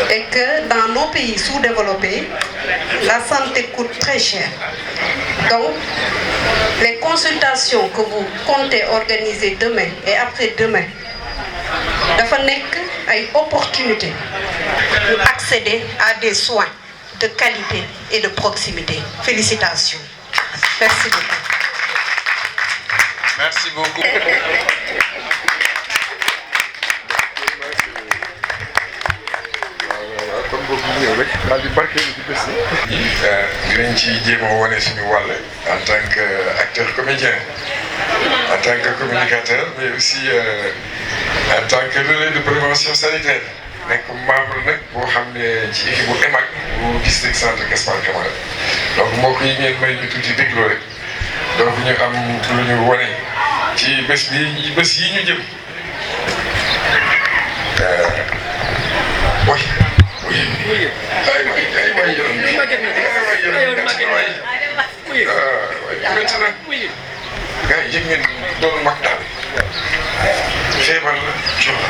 et que dans nos pays sous-développés la santé coûte très cher. Donc les consultations que vous comptez organiser demain et après-demain dafa nekk ay opportunités pour accéder à des soins de qualité et de proximité. Félicitations. Merci beaucoup. Merci beaucoup. kon boobu ñëw rek daal di barkeelu ci bés yi. dinañ ci jéem a wane suñu wàll en tant qu'acteur comédien, en tant que communicateur, mais aussi en tant que relais de prévention sanitaire. nekk membre nag boo xam ne ci équipe bu EMAC bu district centre Gaspard Camara. donc mbokk yi ngeen may ñu tuuti dégloo rek donc ñu am lu ñu wane ci bés yi ñu jëm. gars yi yëg ngeen doon mag daal feebar la coono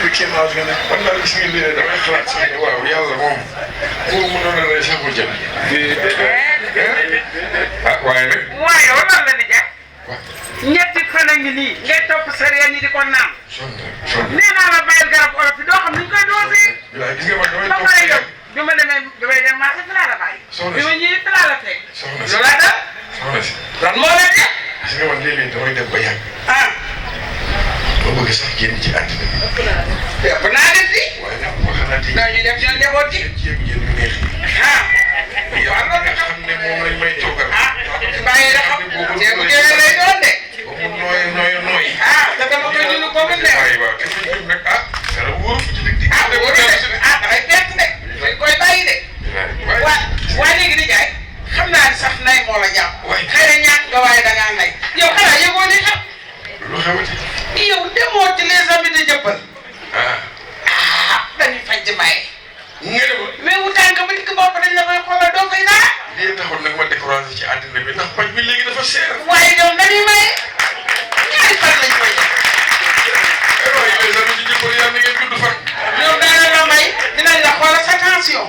bi kenn âge nga ne man daal gis ngeen ne damay xalaat si ne waaw yàlla moom boo mënoon a rey sax mu jëm. ah waaye nag. waaye yow lan la di jaay. ñetti fan a ngi nii ngay topp sa reen yi di ko naan. nee naa la bàyyil garab olof yi doo xam ni ñu koy doosee. waaw gis nga man damay topp sa yow bi ma dem marché fi laa la bàyyi. bi ma ñëwee fi laa la fekk. soxna si loolu laa dal. soxna si. lan moo la def. gis nga man léeg-léeg damay dem ba yàgg. ah. ba bëgg sax génn ci àddina bi. yëpp naa def si. waaye nag boo xalaatee. naa ñu def seen njaboot ci. jéem ngeen lu neex yi. ah. waaw loolu nga xam ne moom lañ may toogal. ah bàyyi la xam. ceeb bu jëlee lay doon de. ba mu nooy. ah te dama koy dund ko mu ne. waaye waaw te fi ñu nag ah. dara wóoru ci dëkk di. ah wóoru de ah dafay fekk de. dañ koy bàyyi de. waaye léegi di jaay. xam naa ne sax nay moo la jàpp. waaye xëy na ñàkk nga waaye da ngaa nay. yow xanaa yëgoo li xam. lu xewati. yow demoo ci les amis de Dieuppeul. ah dañuy faj di maye. nga ne ma. mais wu tànk ba dikk bopp dañ la koy xoolal doo fay dara. lii taxoon nag ma découragé ci àddina bi ndax paj bi léegi dafa cher. waaye ñoom dañuy maye. ñaari fan lañ koy def. waaye les amis de Dieuppeul yàlla na ngeen gudd fan. ñoom daanaka la may dinañ la xoolal sa tension.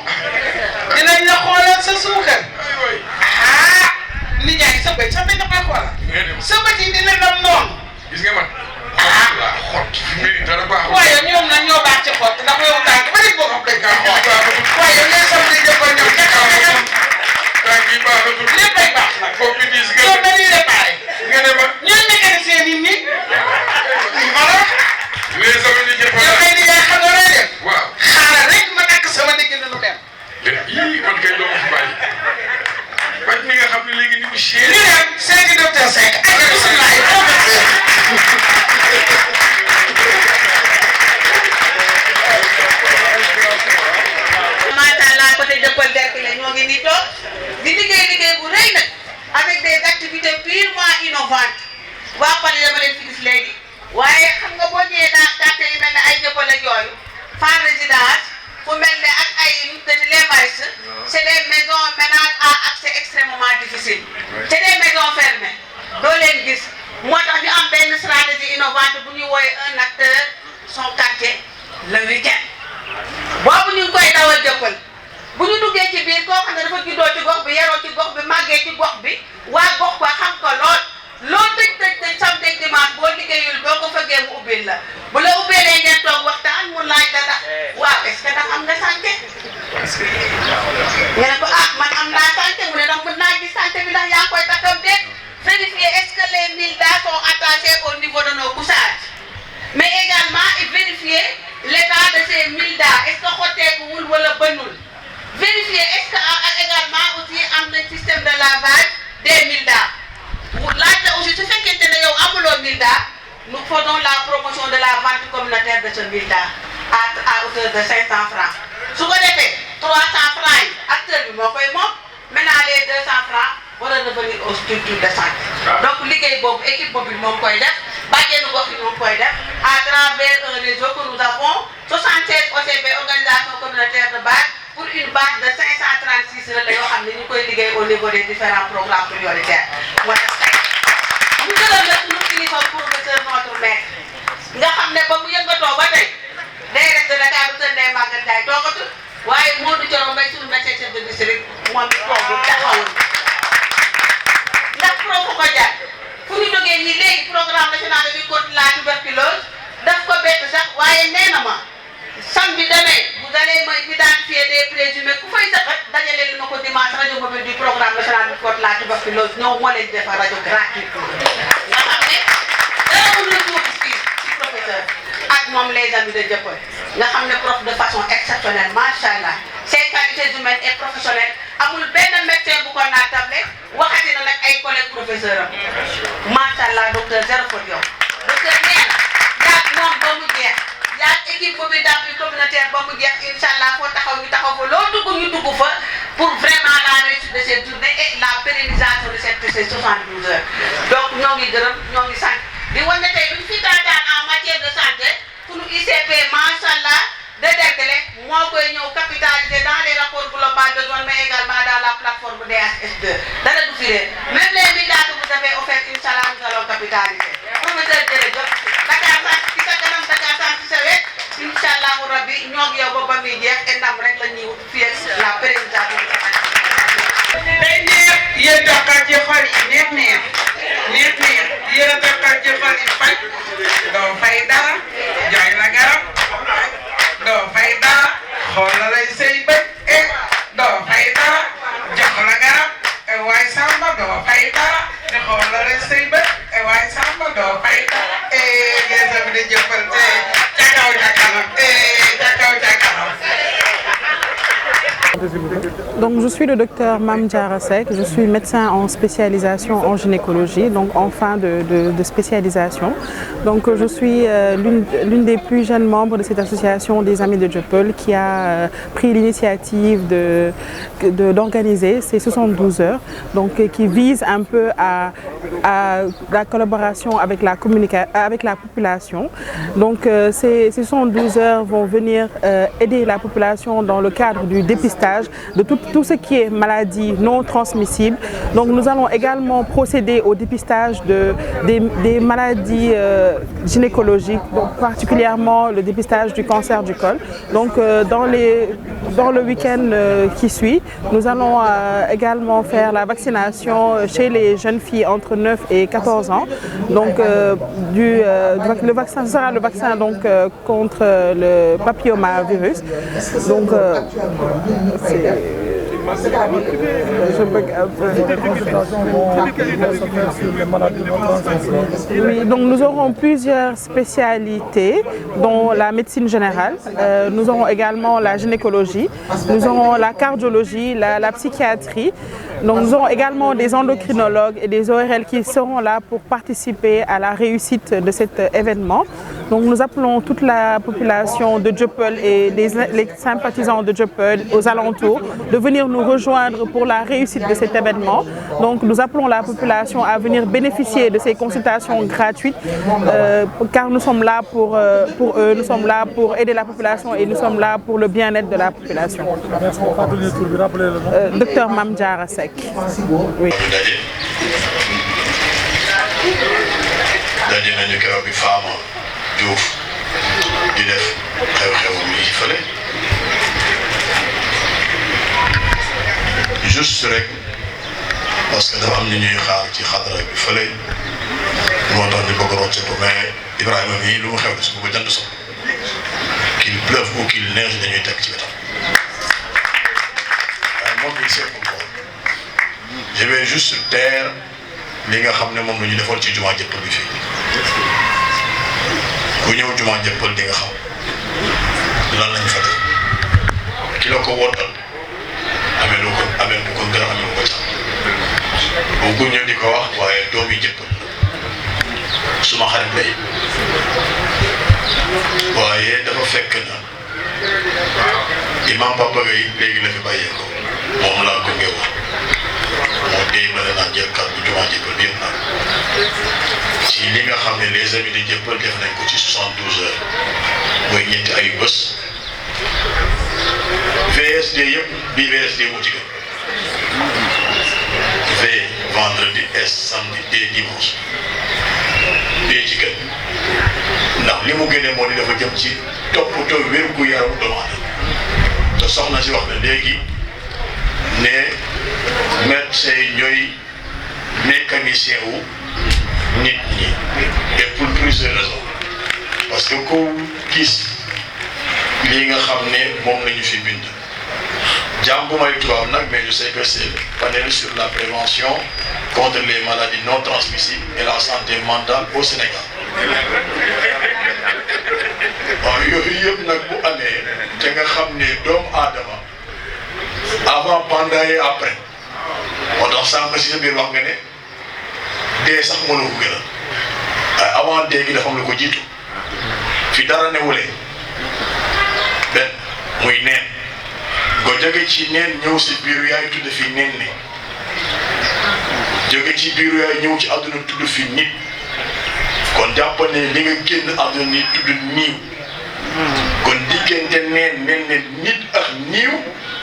dinañ la xoolal sa suukar. ah li jaay sa bëj sa bëj da koy xoolal. sa bët yi dina dem noonu. gis nga man. ah xott fi mu ne dara baaxul. waaye ñoom nag ñoo baax ci xott ndax yow tànk ba léegi boo xam dañ kaa xool. waaye yow les amis de Dieuppeul ñoom ca kaw la tànk yi baaxatul. léppay baax nag. foofu bi diis nga. yow dañuy réparé. nga ne ma. ñooñu mécanicien yi nii. voilà. les amis de Dieuppeul. yow kay di yaay xam nga looy def. waaw. xaaral rek ma takk sama digg nu dem. yii man kay doo ma fi bàyyi. paj mi nga xam ne léegi ni mu cher. ñu dem seeti docteur Seck ak bisimilah. des activités purement innovantes waa Paris dama leen fi gis léegi waaye xam nga boo ñëwee dans quartier yu mel ne ay Dieuppeul ak yooyu Fann Résidence fu mel ne ak ay les Maristes c'est des maisons ménages à accès extrêmement difficile c'est des maisons fermées doo leen gis moo tax ñu am benn stratégie innovante bu ñuy wooye un acteur son quartier le week-end boobu ñu ngi koy dawal Dieuppeul bu ñu duggee ci biir koo xam ne dafa juddoo ci gox bi yaroo ci gox bi màggee ci gox bi waa gox ba xam ko loo tëj samedi ak dimanche boo liggéeyul boo ko fëggee mu ubbil la bu la ubbeelee ngeen toog waxtaan mu laaj la ndax waaw est-ce que ndax am nga santé nga ne ko man am naa santé mu ne ndax mën naa gis santé bi ndax yaa ngi koy takkam déet vérifier est-ce que les MILDA sont attachés au niveau de nos couchages mais également vérifier l'état de ces MILDA est-ce que xotteekuwul wala bënnul vérifier est-ce que également aussi am na système de lavage des MILDA laaj la aussi su fekkente ne yow amuloo MILDA nous faisons la promotion de la vente communautaire de ce MILDA à hauteur de 500 francs su ko defee 300 francs yi acteur bi moo koy moom maintenant les 200 francs war a revenir aux structures de santé donc liggéey boobu équipe mobile moom koy def bàjjenu gox yi moom koy def à travers un réseau que nous avons 76 OCB organisation communautaire de base pour une base de 536 relais yoo xam ne ñu koy liggéey au niveau des différents programmes prioritaires moo tax tey ñu gërëm la suñu kilifa professeur notre maître nga xam ne ba mu yëngatoo ba tey day rek de Dakar bu tëddee Maguette Ndiaye toogatul waaye Modou Thioro Mbaye suñu médecin chef de district moom it toogu taxawul ndax pro ko jaar fu ñu jógee nii léegi programme national de lutte contre la tuberculose daf ko bett sax waaye nee na ma samedi demain vous allez me identifier des présumés ku fay saxat dajale li ma ko dimanche rajo mobile du programme national de lutte contre la tuberculose ñëw moo leen defar rajo gratuitement nga xam ne dara mun na tuuti fii ci professeur ak moom les amis de Dieuppeul nga xam ne prof de façon exceptionnelle macha allah ses qualités humaines et professionnelles amul benn médecin bu ko naatable waxati na nag ay collègues professeur am macha allah docteur zéro faute yow docteur nee na yaag moom ba mu jeex yaag équipe mobile d'appui communautaire ba mu jeex incha allah foo taxaw ñu taxaw fa loo dugg ñu dugg fa pour vraiment la réussite de cette journée et la pérennisation de ces 72 heures donc ñoo ngi gërëm ñoo ngi sant di wane tey bu ñu fi taataan en matière de santé pour ICP macha allah de Derklé moo koy ñëw capitaliser dans les rapports globaux de zone mais également dans la plateforme DHS2 dara du fi réer même les milliards que vous avez offerts incha allah nous allons capitaliser professeur jërëjëf Dakar sant ci sa kanam Dakar sant ci sa wet incha allah rabbi ñoo ngi yow ba ba muy jeex et ndam rek la ñuy wut fii ak la pérennisation de day neex yéen Dakar ci xol yi neex yéen Dakar ci xol yi faj doo fay dara jaay la garab doo fay dara xoolalay say bët doo fay dara jox la garab waaye Samba doo fay dara te xoolalay say bët waaye Samba doo fay dara les amis de Dieuppeul ca kaw ca kanam ca kaw ca kanam. Donc je suis le docteur Mame Diarra Seck, je suis médecin en spécialisation en gynécologie, donc en fin de spécialisation. Donc je suis l'une des plus jeunes membres de cette association des Amis de Dieuppeul qui a pris l'initiative d'organiser ces 72 heures, donc qui vise un peu à la collaboration avec la population. Donc ces 72 heures vont venir aider la population dans le cadre du dépistage de tout ce qui est maladie non transmissible. Donc nous allons également procéder au dépistage des maladies gynécologiques, donc particulièrement le dépistage du cancer du col. Donc dans le week-end qui suit, nous allons également faire la vaccination chez les jeunes filles entre 9 et 14 ans. Donc le vaccin sera le vaccin donc contre le papillomavirus. Donc oui, donc nous aurons plusieurs spécialités, dont la médecine générale. Nous aurons également la gynécologie, nous aurons la cardiologie, la psychiatrie. Donc nous aurons également des endocrinologues et des ORL qui seront là pour participer à la réussite de cet événement. Donc nous appelons toute la population de Dieuppeul et les sympathisants de Dieuppeul aux alentours de venir nous rejoindre pour la réussite de cet événement. Donc nous appelons la population à venir bénéficier de ces consultations gratuites car nous sommes là pour eux, nous sommes là pour aider la population et nous sommes là pour le bien-être de la population. Merci pour le tour. Rappelez le nom. Docteur Mame Diarra Seck. Oui. daje nañu keroog bi Fama Diouf di def xew-xew yi fële juste rek parce que dafa am ni ñuy xaar ci xadra bi fële moo tax ñu bëgg a rocceeku mais Ibrahima mii lu mu xew la su ko jant so qu'il pleuve ou qu'il neige dañuy teg ci wetam waaye moom il sait pourquoi je vais juste taire li nga xam ne moom la ñu defoon ci jumaa Dieuppeul bi fii ku ñëw jumaa Dieuppeul di nga xam lan lañ fa def ki la ko wootal amee lu ko amee bu ko gën a amee lu ko sax bu ñëw di ko wax waaye doom yi Dieuppeul suma xarit lay waaye dafa fekk na imam Papa Gueye léegi la fi bàyyeekoo moom laa gunge woon moo dee ma ne naan jël kàddu jumaa Dieuppeul bi yëpp nag ci li nga xam ne les amis de Dieuppeul def nañ ko ci 72 heures mooy ñetti ay bés VSD yëpp bii VSD moo ci gën V vendredi et samedi et dimanche bee ci gën ndax li mu génnee moo di dafa jëm ci toppatoo wér gu yaramu doomu aadama te soxna si wax na léegi ne médecin yi ñooy mécanicien wu nit ñi et pour plusieurs raisons parce que ku gis lii nga xam ne moom lañu fi bind jàngu may tubaab nag mais je sais que c'est le panel sur la prévention contre les maladies non transmissibles et la santé mentale au Sénégal waaw yooyu yëpp nag bu amee te nga xam ne doomu aadama avant pendant et après moo tax sànq si sa biir wax nga ne dee sax mënu ko gën a waaye avant dee gi dafa am lu ko jiitu fi dara newulee benn muy neen nga jóge ci neen ñëw si biiru yaay tudd fi neen ne jóge ci biiru yaay ñëw ci àdduna tudd fi nit kon jàpp ne li nga génn àdduna ni tudd niiw kon diggante neen ne nit ak niiw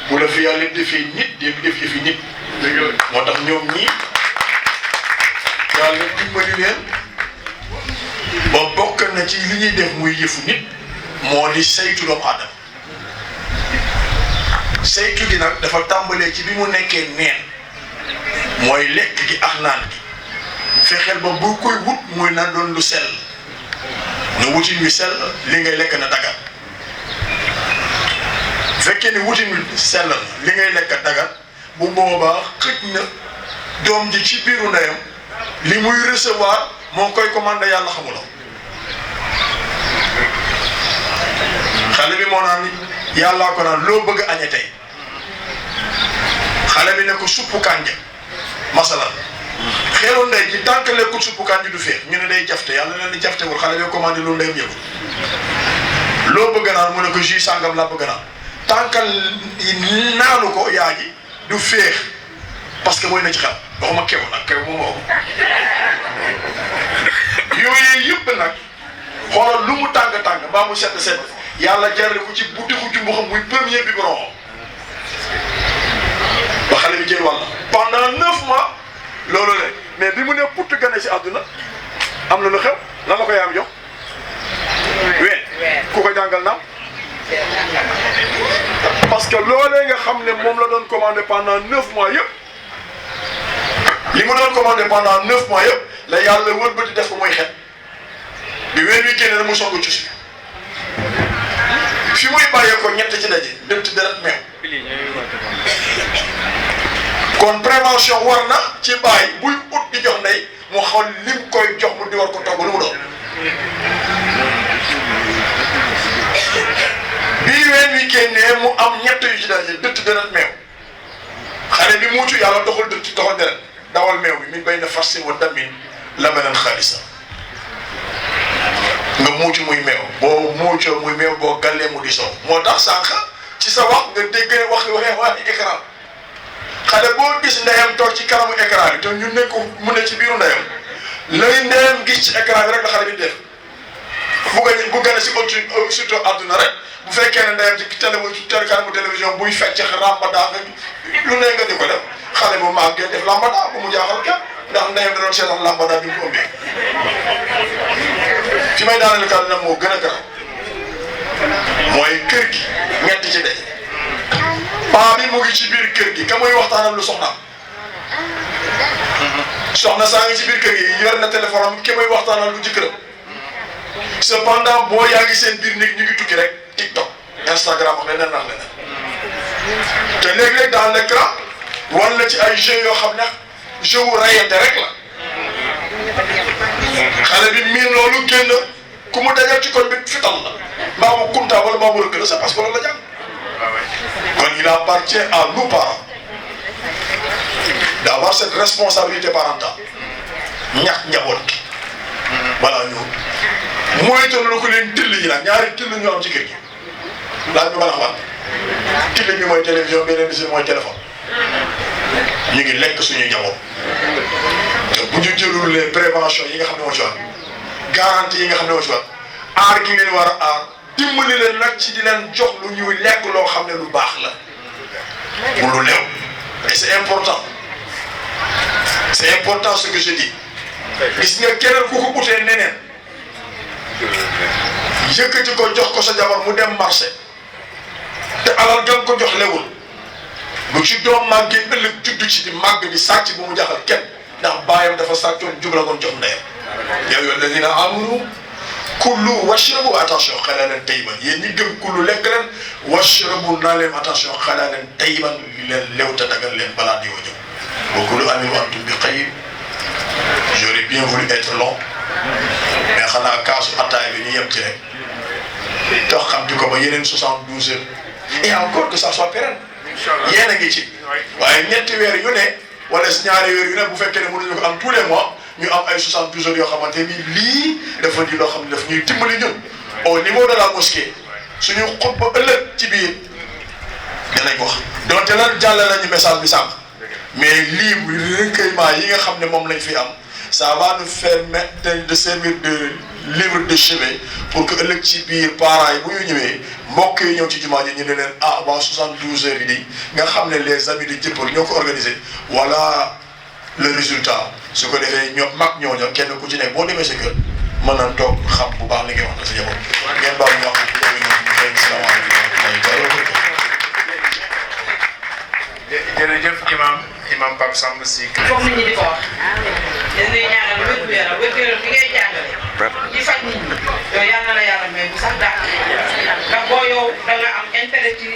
bu la fi yàlla defee nit def fi nit moo tax ñoom ñii yàlla dimbali leen ba bokk na ci li ñuy def muy yëfu nit moo di saytu doomu aadama saytu gi nag dafa tàmbalee ci bi mu nekkee neen mooy lekk gi ak naan gi fexeel ba bu koy wut muy na doon lu sell na wutin wi sell li ngay lekk na dagal fekkee ni wutin wi sell na li ngay lekk dagal bu boobaa xëj na doom ji ci biiru ndeyam li muy recevoir moo koy commandé yàlla xamuloo xale bi moo naan yàllaa ko naan loo bëgg a añe tey xale bi ne ko suppu kànja masalan xeelu ndey ji tant que lekkul suppu kànja du feex ñu ne day jafte yàlla leen di jaftewul xale bi commandé loolu ndeyam yëgul loo bëgg naan mu ne ko jus sàngam laa bëgg naan tant que naanu ko yaa ji du feex parce que mooy na ci xel waxuma kew nag kew moom moo yooyu yëpp nag xoolal lu mu tàng-tàng mbaa mu sedd yàlla jarale ko ci butiku jumbu xam muy premier biberon ba xale bi jël wàll pendant 9 mois loolu la mais bi mu ne putt gane si àdduna am na lu xew lan la ko yaam jox ween ku ko jàngal naam parce que loolee nga xam ne moom la doon commandé pendant 9 mois yëpp li mu doon commandé pendant 9 mois yëpp la yàlla wëlbati def ko muy xet bi ween wi génne na mu soog a cus fi muy bàyyee ko ñett ci daje dëtt deret meew kon prévention war na ci bàyyi buy ut di jox ndey mu xool lim koy jox mu di war ko togg lu mu doon bii ween wi génnee mu am ñett yu ci daje dëtt deret meew xale bi muucu yàlla doxul dëtt doxal deret dawal meew bi min bay na farsin wa damin labanan xaalisa nga muucu muy meew boo muucoo muy meew boo gallee mu di soow moo tax sànq ci sa wax nga dégg wax écran xale boo gis ndeyam toog ci kanamu écran bi te ñu nekk mu ne ci biiru ndeyam lay ndeyam gis ci écran bi rek la xale bi def bu gën a si surtout àdduna rek bu fekkee ne ndeyam ci kanamu télévision buy fecc rambada lu ne nga di ko def xale bu màggee def lambada bu mu jaaxal kenn ndax ndeyam da doon seetaan lambada bi mu ko ëmbee fi may daaneel kàddu nag moo gën a garaaw mooy kër gi ñett ci day paa bi mu ngi ci biir kër gi ka muy waxtaanal lu soxnaam soxna saa ngi ci biir kër gi yor na téléphone am ki muy waxtaanal lu jëkkëram cependant boo yaa ngi seen biir néeg ñu ngi tukki rek TikTok Instagram wax leneen nax leneen te léeg-léeg dans l'écran wan la ci ay jeux yoo xam ne jeu wu rayante rek la xale bi miin loolu génn ku mu dajal ci koñ bi fital la mbaa mu kunta wala mbaa mu rëkk la c'est parce que loolu la jàng kon il appartient à nous parents d'avoir cette responsabilité parentale ñax njaboot gi voilà ñu moytu na ko leen till yi nag ñaari till ñoo am ci kër gi laaj bi ma la xamal till bi mooy télévision beneen bi si mooy téléphone ñu ngi lekk suñuy njaboot te bu ñu jëlul les préventions yi nga xam ne moo ci war garantie yi nga xam ne moo ci war aar gi ngeen war a aar dimbali leen nag ci di leen jox lu ñuy lekk loo xam ne lu baax la bu lu leew et c'est important ce que je dis gis nga keneen ku ko utee neneen yëkkati ko jox ko sa jabar mu dem marché te alal gën ko jox lewul bu ci doom màggee ëllëg juddu ci di màgg di sàcc bu mu jaxal kenn ndax baayam dafa sàccoon jubla koon jox ndeyam yow yow alladina amanu kullu washrabu attention xalaalan tayyiban yéen ñi gëm kullu lekk leen washrabu naa leen attention xalaalan tayyiban leen lew te dagal leen balaa di wa ñëw wa kulu amin wa antum bi xayr j'aurais bien voulu être long mais xanaa kaasu attaay bi ñu yem ci rek tax xam di ko ba yeneen 72 heures et encore que ça soit pérenne yéen a ngi ci waaye ñetti weer yu ne wala ñaari weer yu ne bu fekkee ne mënuñu ko am tous les mois ñu am ay 72 heures yoo xamante ni lii dafa di loo xam ne daf ñuy dimbali ñun au niveau de la mosquée suñu xutba ëllëg ci biir dinañ wax donte lan jàllale nañu message bi sànq mais lii recueillement yi nga xam ne moom lañ fi am ça va nous faire mettre de servir de livre de chevet pour que ëllëg ci biir parents yi bu ñu ñëwee mbokk yi ñëw ci jumaa ji ñu ne leen ah waa 72 heures yi di nga xam ne les amis de Dieuppeul ñoo ko organisé voilà le résultat su ko defee ñoom mag ñooñu kenn ku ci nekk boo demee sa kër mën na toog xam bu baax li ngay wax na sa njaboot ngeen baal ñu wax jërëjëf imam Pape Samba Sy. comme nit ñi di ko wax dañ lay ñaanal wér-gu-yaram wér-gu-yaram bi ngay jàngale di faj nit ñi yow yal na la yàlla may bu sax dàq ndax boo yow da nga am intérêt ci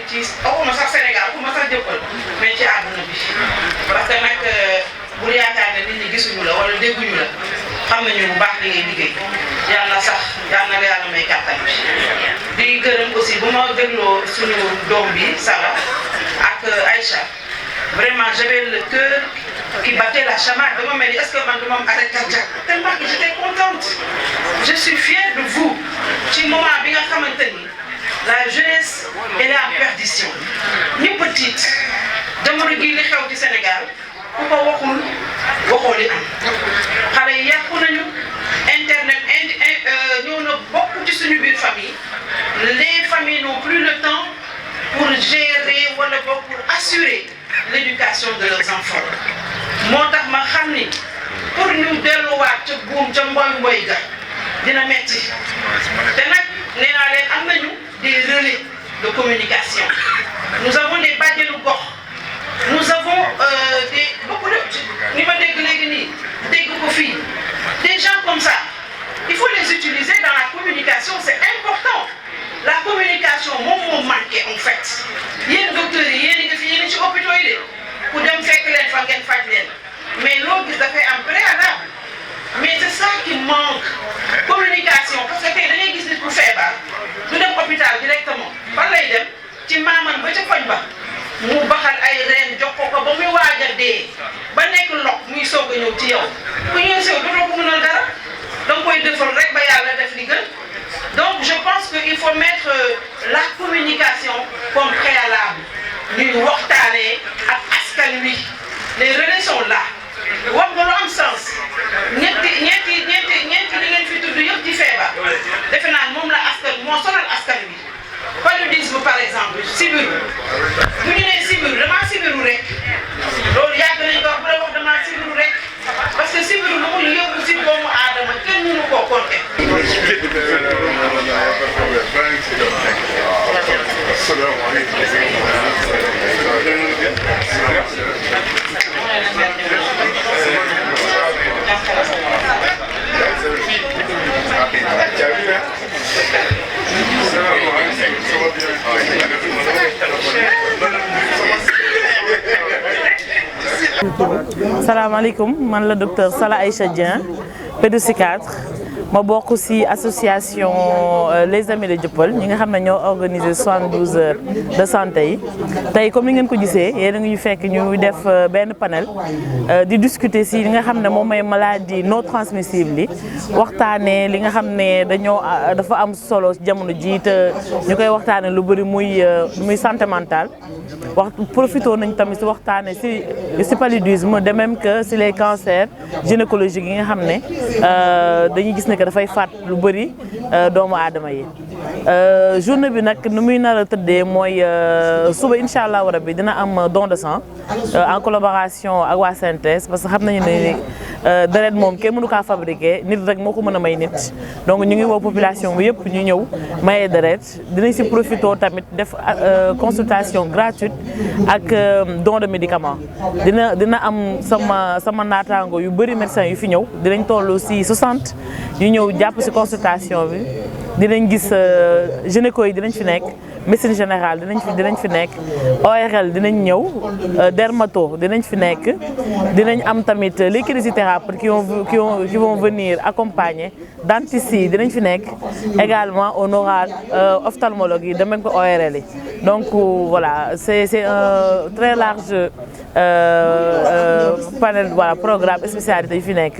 waxuma sax Sénégal waxuma sax Dieuppeul mais ci àdduna bi parce que nag bu yaakaar ne nit ñi gisuñu la wala dégguñu la xam nañu bu baax li ngay liggéey yàlla sax yal na la yàlla may kàttan bi di gërëm aussi bu ma dégloo suñu doom bi Sala ak Aïcha vraiment j'avais le cœur qui battait la chamade. Est-ce que maintenant arrête cardiaque? Tellement que j'étais contente. Je suis fière de vous. Ci moment bi nga xamanteni la jeunesse elle est en perdition. Ni petite jamono gi li xew ci Sénégal ku ko waxul waxoo li am. Xale yi yàqu nañu internet ñoo na bokk ci suñu biir famille. Les familles n'ont plus le temps pour gérer wala pour assurer l'éducation de leurs enfants. Moo tax ma xam ni pour ñu delluwaat ca buum ca mboy ga dina metti te nag nee naa leen am nañu des relais de communication. Nous avons des bàjjenu gox. Nous avons beaucoup de ni ma dégg léegi nii dégg ko fii des gens comme ça il faut les utiliser dans la communication, c'est important. La communication moom moo manqué en fait yéen docteurs yi yéen nga fi yéen ci hôpitaux yi de ku dem fekk leen fa ngeen faj leen mais loo gis dafay am préalable mais c'est ça qui manque communication parce que tey da ngay gis nit ku feebar du dem hôpital directement fan lay dem ci maaman ba ca koñ ba mu baxal ay reen jox ko ba muy waaj a dee ba nekk lox muy soog a ñëw ci yow ku ñëw sew dootoo ko mënal dara da nga koy defal rek ba yàlla def li gën la communication comme préalable ñuy waxtaanee ak askan wi les relais sont là wax nga lu am sens ñetti li ngeen fi tudd yëpp ci feebar defe naa moom la askan moo sonal askan wi paludisme par exemple sibiru bu ñu nee sibiru damaa sibiru rek loolu yàgg nañ ko wax bu la wax damaa sibiru rek parce que sibiru lu muy yóbbu si doomu aadama kenn mënu koo compter. salaamaaleykum man la docteur Sala Aïcha Dieng pédopsychiatre ma bokk ci association les amis de Dieuppeul ñi nga xam ne ñoo organisé 72 heures de santé yi tey comme ni ngeen ko gisee yéen a ngi ñu fekk ñu def benn panel di discuter ci li nga xam ne moom mooy maladie non transmissible yi waxtaanee li nga xam ne dafa am solo jamono ji te ñu koy waxtaanee lu bëri muy santé mentale profité nañ tamit ci waxtaanee ci paludisme de même que ci les cancers gynécologiques yi nga xam ne dañuy gis ne que dafay faat lu bëri doomu aadama yi journée bi nag nu muy nar a tëddee mooy suba incha allah rabbi dina am don de sang en collaboration ak waa CNTS parce que xam nañu ne deret moom kenn mënu kaa fabriquer nit rek moo ko mën a may nit donc ñu ngi woo population bi yëpp ñu ñëw maye deret dinañ ci profité tamit def consultation gratuite ak don de médicaments dina am sama naataango yu bëri médecins yu fi ñëw dinañ toll ci 60 yu ñëw jàpp ci consultation bi dinañ gis gynéco yi dinañ fi nekk médecine générale dinañ fi nekk ORL dinañ ñëw dermato dinañ fi nekk dinañ am tamit les kinésithérapeutes qui vont venir accompagner dentistes yi dinañ fi nekk également on aura ophtalmologue yi de même que ORL yi donc voilà c'est un très large panel voilà programme spécialité yi fi nekk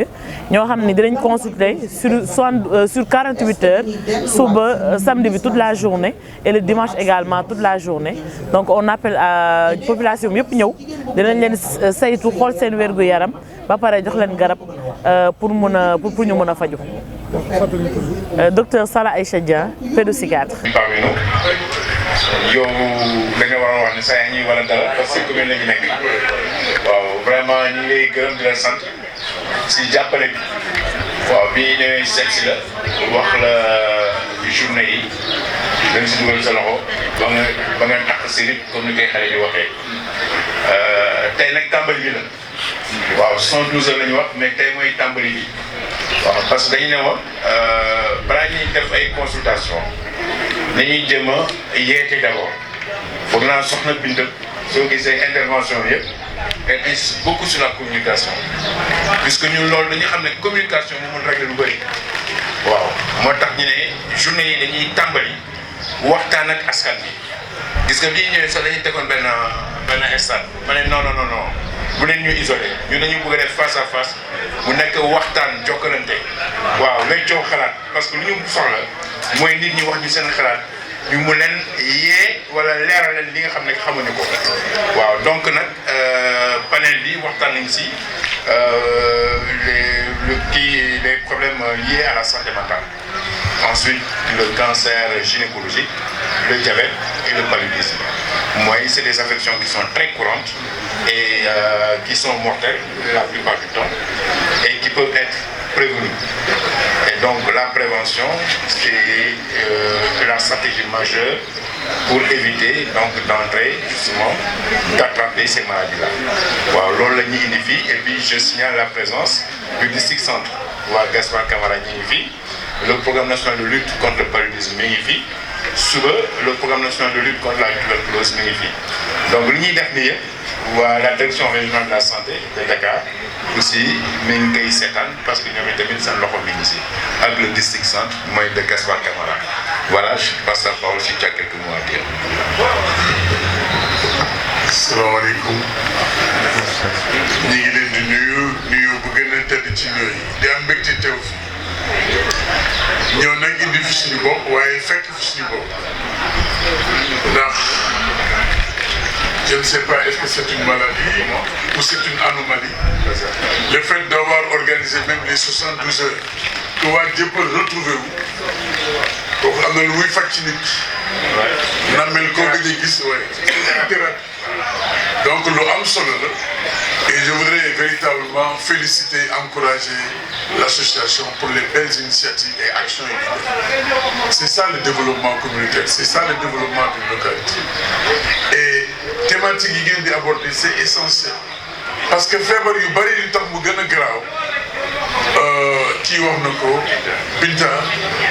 ñoo xam ne dinañ consulter sur 48 heures suba samedi bi toute la journée et le dimanche également toute la journée donc on appelle à population bi yëpp ñëw dinañ leen saytu xool seen wérgu yaram ba pare jox leen garab pour ñu mën a faju docteur Sala Aïcha Dieng pédopsychiatre. yow da nga war a wax ne saa ñuy wala dara parce que commune la ñu nekk waaw vraiment ñu ngi lay gërëm di la sant si jàppale bi waaw bi ñëwee seet si la wax la journée yi dañ si dugal sa loxo ba nga takk si rip comme ni koy xale di waxee tey nag tàmbali bi la waaw 112 heures la ñu wax mais tey mooy tàmbali bi waaw parce que dañu ne woon balaa ñuy def ay consultation dañuy jëm a yeete d'abord foog naa soxna Binta soo gisee intervention bi yëpp elle insiste beaucoup sur la communication puisque ñun loolu dañu xam ne communication moo mën régler lu bëri waaw moo tax ñu ne journée yi dañuy tàmbali waxtaan ak askan bi gis nga bii ñëwee sax dañuy tegoon benn instant ma ne non bu leen ñu isolé ñun dañu bëgg a def face à face mu nekk waxtaan jokkalante waaw weccoo xalaat parce que lu ñu soxla mooy nit ñi wax ñu seen xalaat ñu mu leen yee wala leeral leen li nga xam ne xamuñu ko waaw donc nag panel bi waxtaan nañ si les problèmes liés à la santé mentale. Ensuite, le cancer gynécologique, le diabète et le paludisme. Moi, c'est des affections qui sont très courantes et qui sont mortelles la plupart du temps et qui peuvent être prévenues. Et donc, la prévention, c'est la stratégie majeure pour éviter donc d'entrer justement d'attraper ces maladies-là. Voilà, loolu la ñuy indi fii et puis je signale la présence du district centre waa Gaspard Camara ñi ngi fii le programme national de lutte contre le paludisme mi ngi fii suba le programme national de lutte contre la tuberculose mi ngi fii donc li ñuy def nii yëpp waa la direction régionale de la santé de Dakar aussi mi ngi koy seetaan parce que ñoom itamit seen loxo mi ngi si ak le district centre mooy de Gaspard Camara. Voilà, je passe la parole si tu as quelques mots à dire. Assalamu alaikum. Ñu ngi leen di nuyu bu gën a tëdd ci nuyu di am mbégte teew fi ñëw nag indi fi suñu bopp waaye fekk fi suñu bopp ndax je ne sais pas est-ce que c'est une maladie ou c'est une anomalie. Le fait d'avoir organisé même les 72 heures que waa Dieuppeul retrouvé wu kooku am na lu muy faj ci nit namel ko nga gis donc lu am solo la et je voudrais véritablement féliciter, encourager l'association pour les belles initiatives et actions. C'est ça le développement communautaire, c'est ça le développement d'une localité. Et thématique yi ngeen di aborder c'est essentiel parce que feebar yu bari li tax mu gën a garaaw kii wax na ko Binta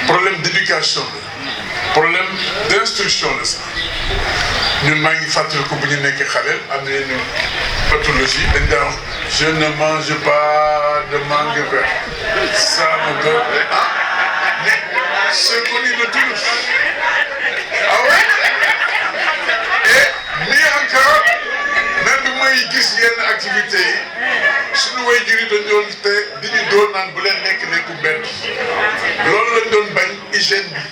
problème d'éducation la problème d'instruction la sax ñun maa ngi fàttaliku bu ñu nekkee xale am nañu pathologie dañ daan wax je ne mange pas de mangue verte ça me donne mais c'est connu de tous ah ouais et nii encore même bi may gis yenn activités yi suñu waajur yi dañ doon te di ñu doon naan bu leen nekku benn loolu lañ doon bañ hygiène bi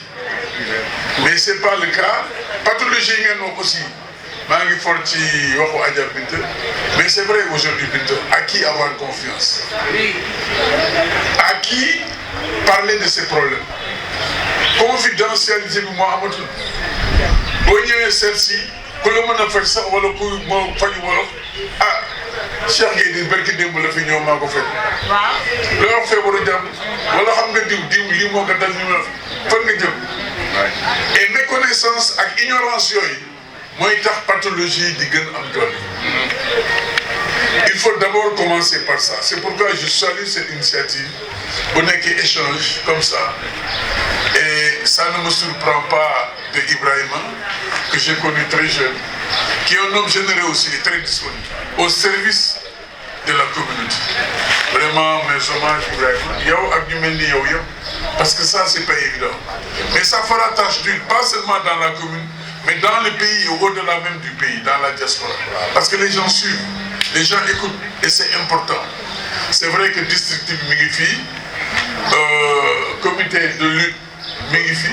mais c'est pas le cas pathologie yi ngeen wax aussi maa ngi for ci waxu Adja Binta mais c'est vrai aujourd'hui Binta à qui avoir confiance à qui parler de ces problèmes confidentialité bi moo amatul boo ñëwee seet si ku la mën a faj sax wala ku moo faju wolof ah Cheikh Gueye di barki démb la fi ñëw maa ko fekk loo wax feebaru jàmm wala xam nga diw lii moo ko dal ñu la fan nga jëm et méconnaissance ak ignorance yooyu mooy tax pathologie di gën am doole. Il faut d'abord commencer par ça. C'est pourquoi je salue cette initiative bu nekk échange comme ça et ça ne me surprend pas de Ibrahima que j'ai connu très jeune qui est un homme généreux aussi et très disponible au service de la communauté. Vraiment mes hommages Ibrahima yow ak ñu mel ni yow yëpp parce que ça c'est pas évident mais ça fera tache d'huile pas seulement dans la commune mais dans le pays et au-delà même du pays dans la diaspora parce que les gens suivent les gens écoutent et c'est important. C'est vrai que district bi mi ngi fii comité de lutte mi ngi fii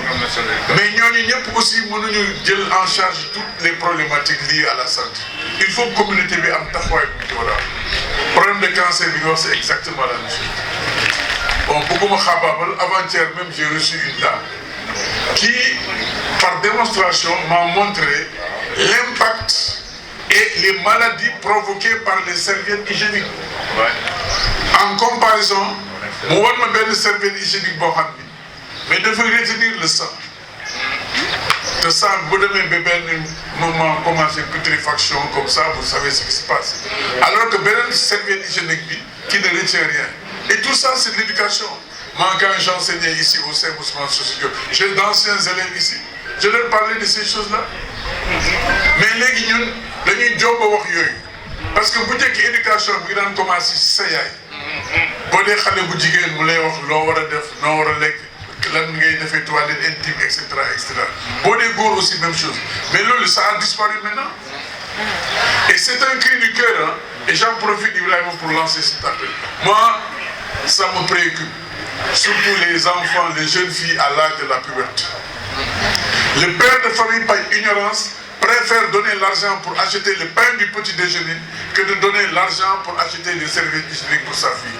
mais ñooñu ñëpp aussi mënuñu jël en charge toutes les problématiques liées à la santé. Il faut que communauté bi am taxawaay bu ci war a am problème de cancer bi nga wax c'est exactement la même chose. Bon bëgguma xaabaabal avant-hier même j'ai reçu une dame qui par démonstration m'a montré l'impact et les maladies provoquées par les serviettes hygiéniques. En comparaison mu war ma benn serviette hygiénique boo xam ni mais dafay retenir le sang te sang bu demee ba benn moment commencé putréfaction comme ça vous savez ce qui se passe alors que beneen serviette hygiénique bi qui ne retient rien et tout ça c'est de l'éducation. Moi quand j'enseignais ici au sein Ousmane Sosio j'ai d'anciens élèves ici je leur parlais de ces choses-là mais léegi ñun dañuy jóg a wax yooyu parce que bu njëkk éducation bi daan commencé ci sa yaay boo dee xale bu jigéen mu lay wax loo war a def noo war a lekk lan ngay defee toilette intime et cetera et cetera boo dee góor aussi même chose mais loolu ça a disparu maintenant et c'est un cri du cœur hein et j'en profite Ibrahima pour lancer cet appel moi ça me préoccupe surtout les enfants les jeunes filles à l'âge de la puberté le père de famille par ignorance préfère donner l'argent pour acheter le pain du petit déjeuner que de donner l'argent pour acheter des serviettes hygiéniques pour sa fille.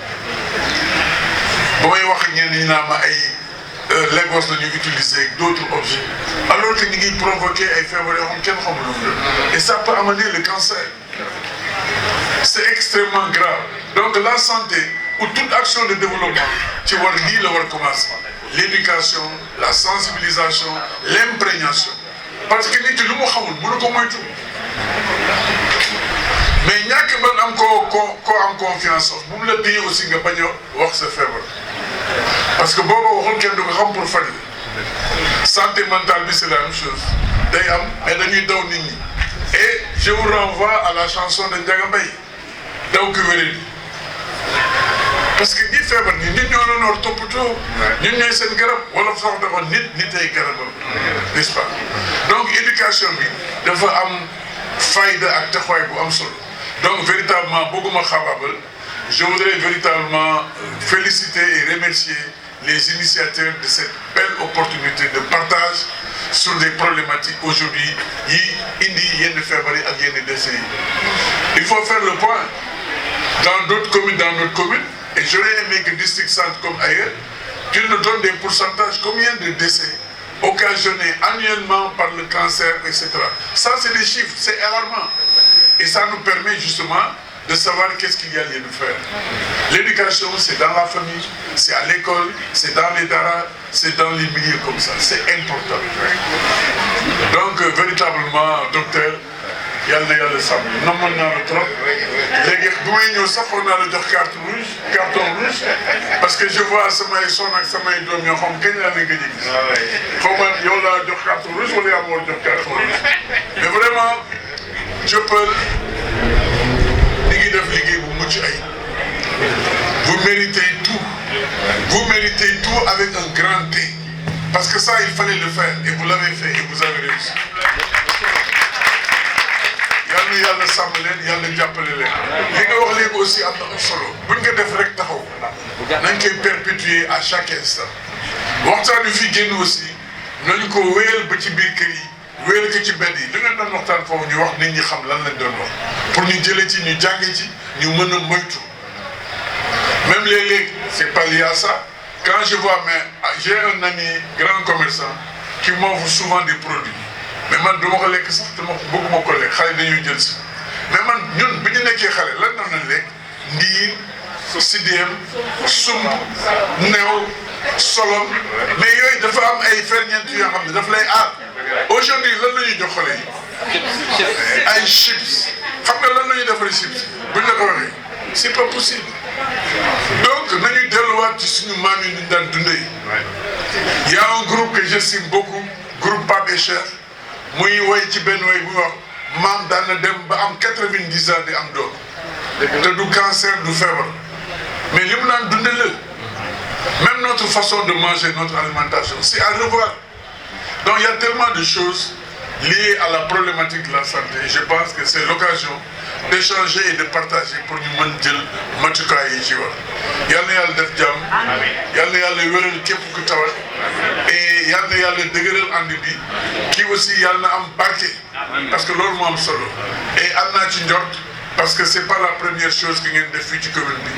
ba may wax ak ñenn ñi naa ma ay Lagos la ñu utiliser d'autres objets alors que ñu ngi provoquer ay feebar yoo xam kenn xamul lu et ça peut amener le cancer. C'est extrêmement grave. Donc la santé ou toute action de développement ci war lii la war commencer l'éducation la sensibilisation l'imprégnation. Parce que nit lu mu xamul mënu ko moytu mais ñàkk ban am koo am confiance bu mu la téye aussi nga bañ a wax sa feebar parce que booba waxul kenn du ko xam pour faj santé mentale bi c'est la même chose day am mais dañuy daw nit ñi et je vous renvoie à la chanson de Ndiaga Mbaye daw ki wéré parce que ñi feebar ni nit ñoo doon war toppatoo ñun ñooy seen garab wala sax dafa nit ay garabam n'est-ce pas donc éducation bi dafa am fayda ak taxawaay bu am solo donc véritablement bëgguma xabaabal je voudrais véritablement féliciter et remercier les initiateurs de cette belle opportunité de partage sur des problématiques aujourd'hui il faut faire le point dans d'autres communes, et j'aurais aimé que District Centre comme ailleurs, tu nous donnes des pourcentages, combien de décès occasionnés annuellement par le cancer, etc. Ça, c'est des chiffres, c'est alarmant. Et ça nous permet justement de savoir qu'est-ce qu'il y a lieu de faire. L'éducation, c'est dans la famille, c'est à l'école, c'est dans les daras, c'est dans les milieux comme ça. C'est important. Donc, véritablement, docteur, yàlla na yàlla sàmm namoon naa la trop léegi bu may ñëw sax foog naa la jox carton rouge parce que je vois samay son ak samay doom yoo xam kañ laa leen gëj a gis xaw ma yow laa jox carton rouge wala yaa ma war a jox carton rouge mais vraiment Dieuppeul li ngi def liggéey bu mucc ay vous méritez tout avec un grand T parce que ça il fallait le faire et vous l'avez fait et vous avez réussi. yàlla na yàlla sàmm leen yàlla jàppale leen li nga wax léegi aussi am na solo buñ ko def rek taxaw nañ koy perpétuer à chaque instant waxtaan wi fi génn aussi nañ ko wéyal ba ci biir kër yi wéyal ko ci mbedd yi li ngeen doon waxtaan foofu ñu wax nit ñi xam lan lañ doon wax pour ñu jëlee ci ñu jànge ci ñu mën a moytu même léeg-léeg c'est pas lié à ça quand je vois mais j'ai un ami grand commerçant qui m'offre souvent des produits mais man duma ko lekk sax te bëgguma ko lekk xale dañuy jël si mais man ñun bi ñu nekkee xale lan la ñu lekk ndiir sidéem sumb new solom mais yooyu dafa am ay ferñeent yoo xam ne daf lay aar aujourd'hui lan la ñuy jox xale yi ay chips xam nga lan la ñuy defaree chips buñ la ko waxee c'est pas possible donc nañuy delluwaat ci suñu maam yi ñu daan dundee y a un groupe que j'estime beaucoup groupe Pape et Cheikh muy woy ci benn woy bu wax maam daan na dem ba am 90 ans di am doom te du cancer du feebar mais li mu naan dundee la même notre façon de manger notre alimentation c'est à revoir donc il y a tellement de choses liées à la problématique de la santé je pense que c'est l'occasion d'échanger et de partager pour ñu mën jël matukaay yi ci war yal na yàlla def jàmm yal na yàlla wéral képp ku tawat et yal na yàlla dëgëral ànd bi kii aussi yal na am barke parce que loolu moo am solo et am naa ci njort parce que c'est pas la première chose que ngeen def fii ci commune bi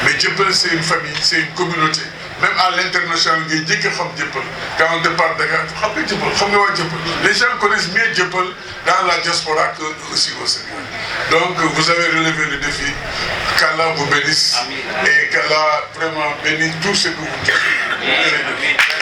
mais Dieuppeul c'est une famille c'est une communauté même à l'international ngay jëkk xam Dieuppeul quand on départ Dakar xam nga Dieuppeul xam nga waa Dieuppeul les gens connaissent mieux Dieuppeul dans la diaspora que aussi au Sénégal donc vous avez relevé le défi qu'Allah vous bénisse et qu'Allah vraiment bénisse tout ce que vous faites.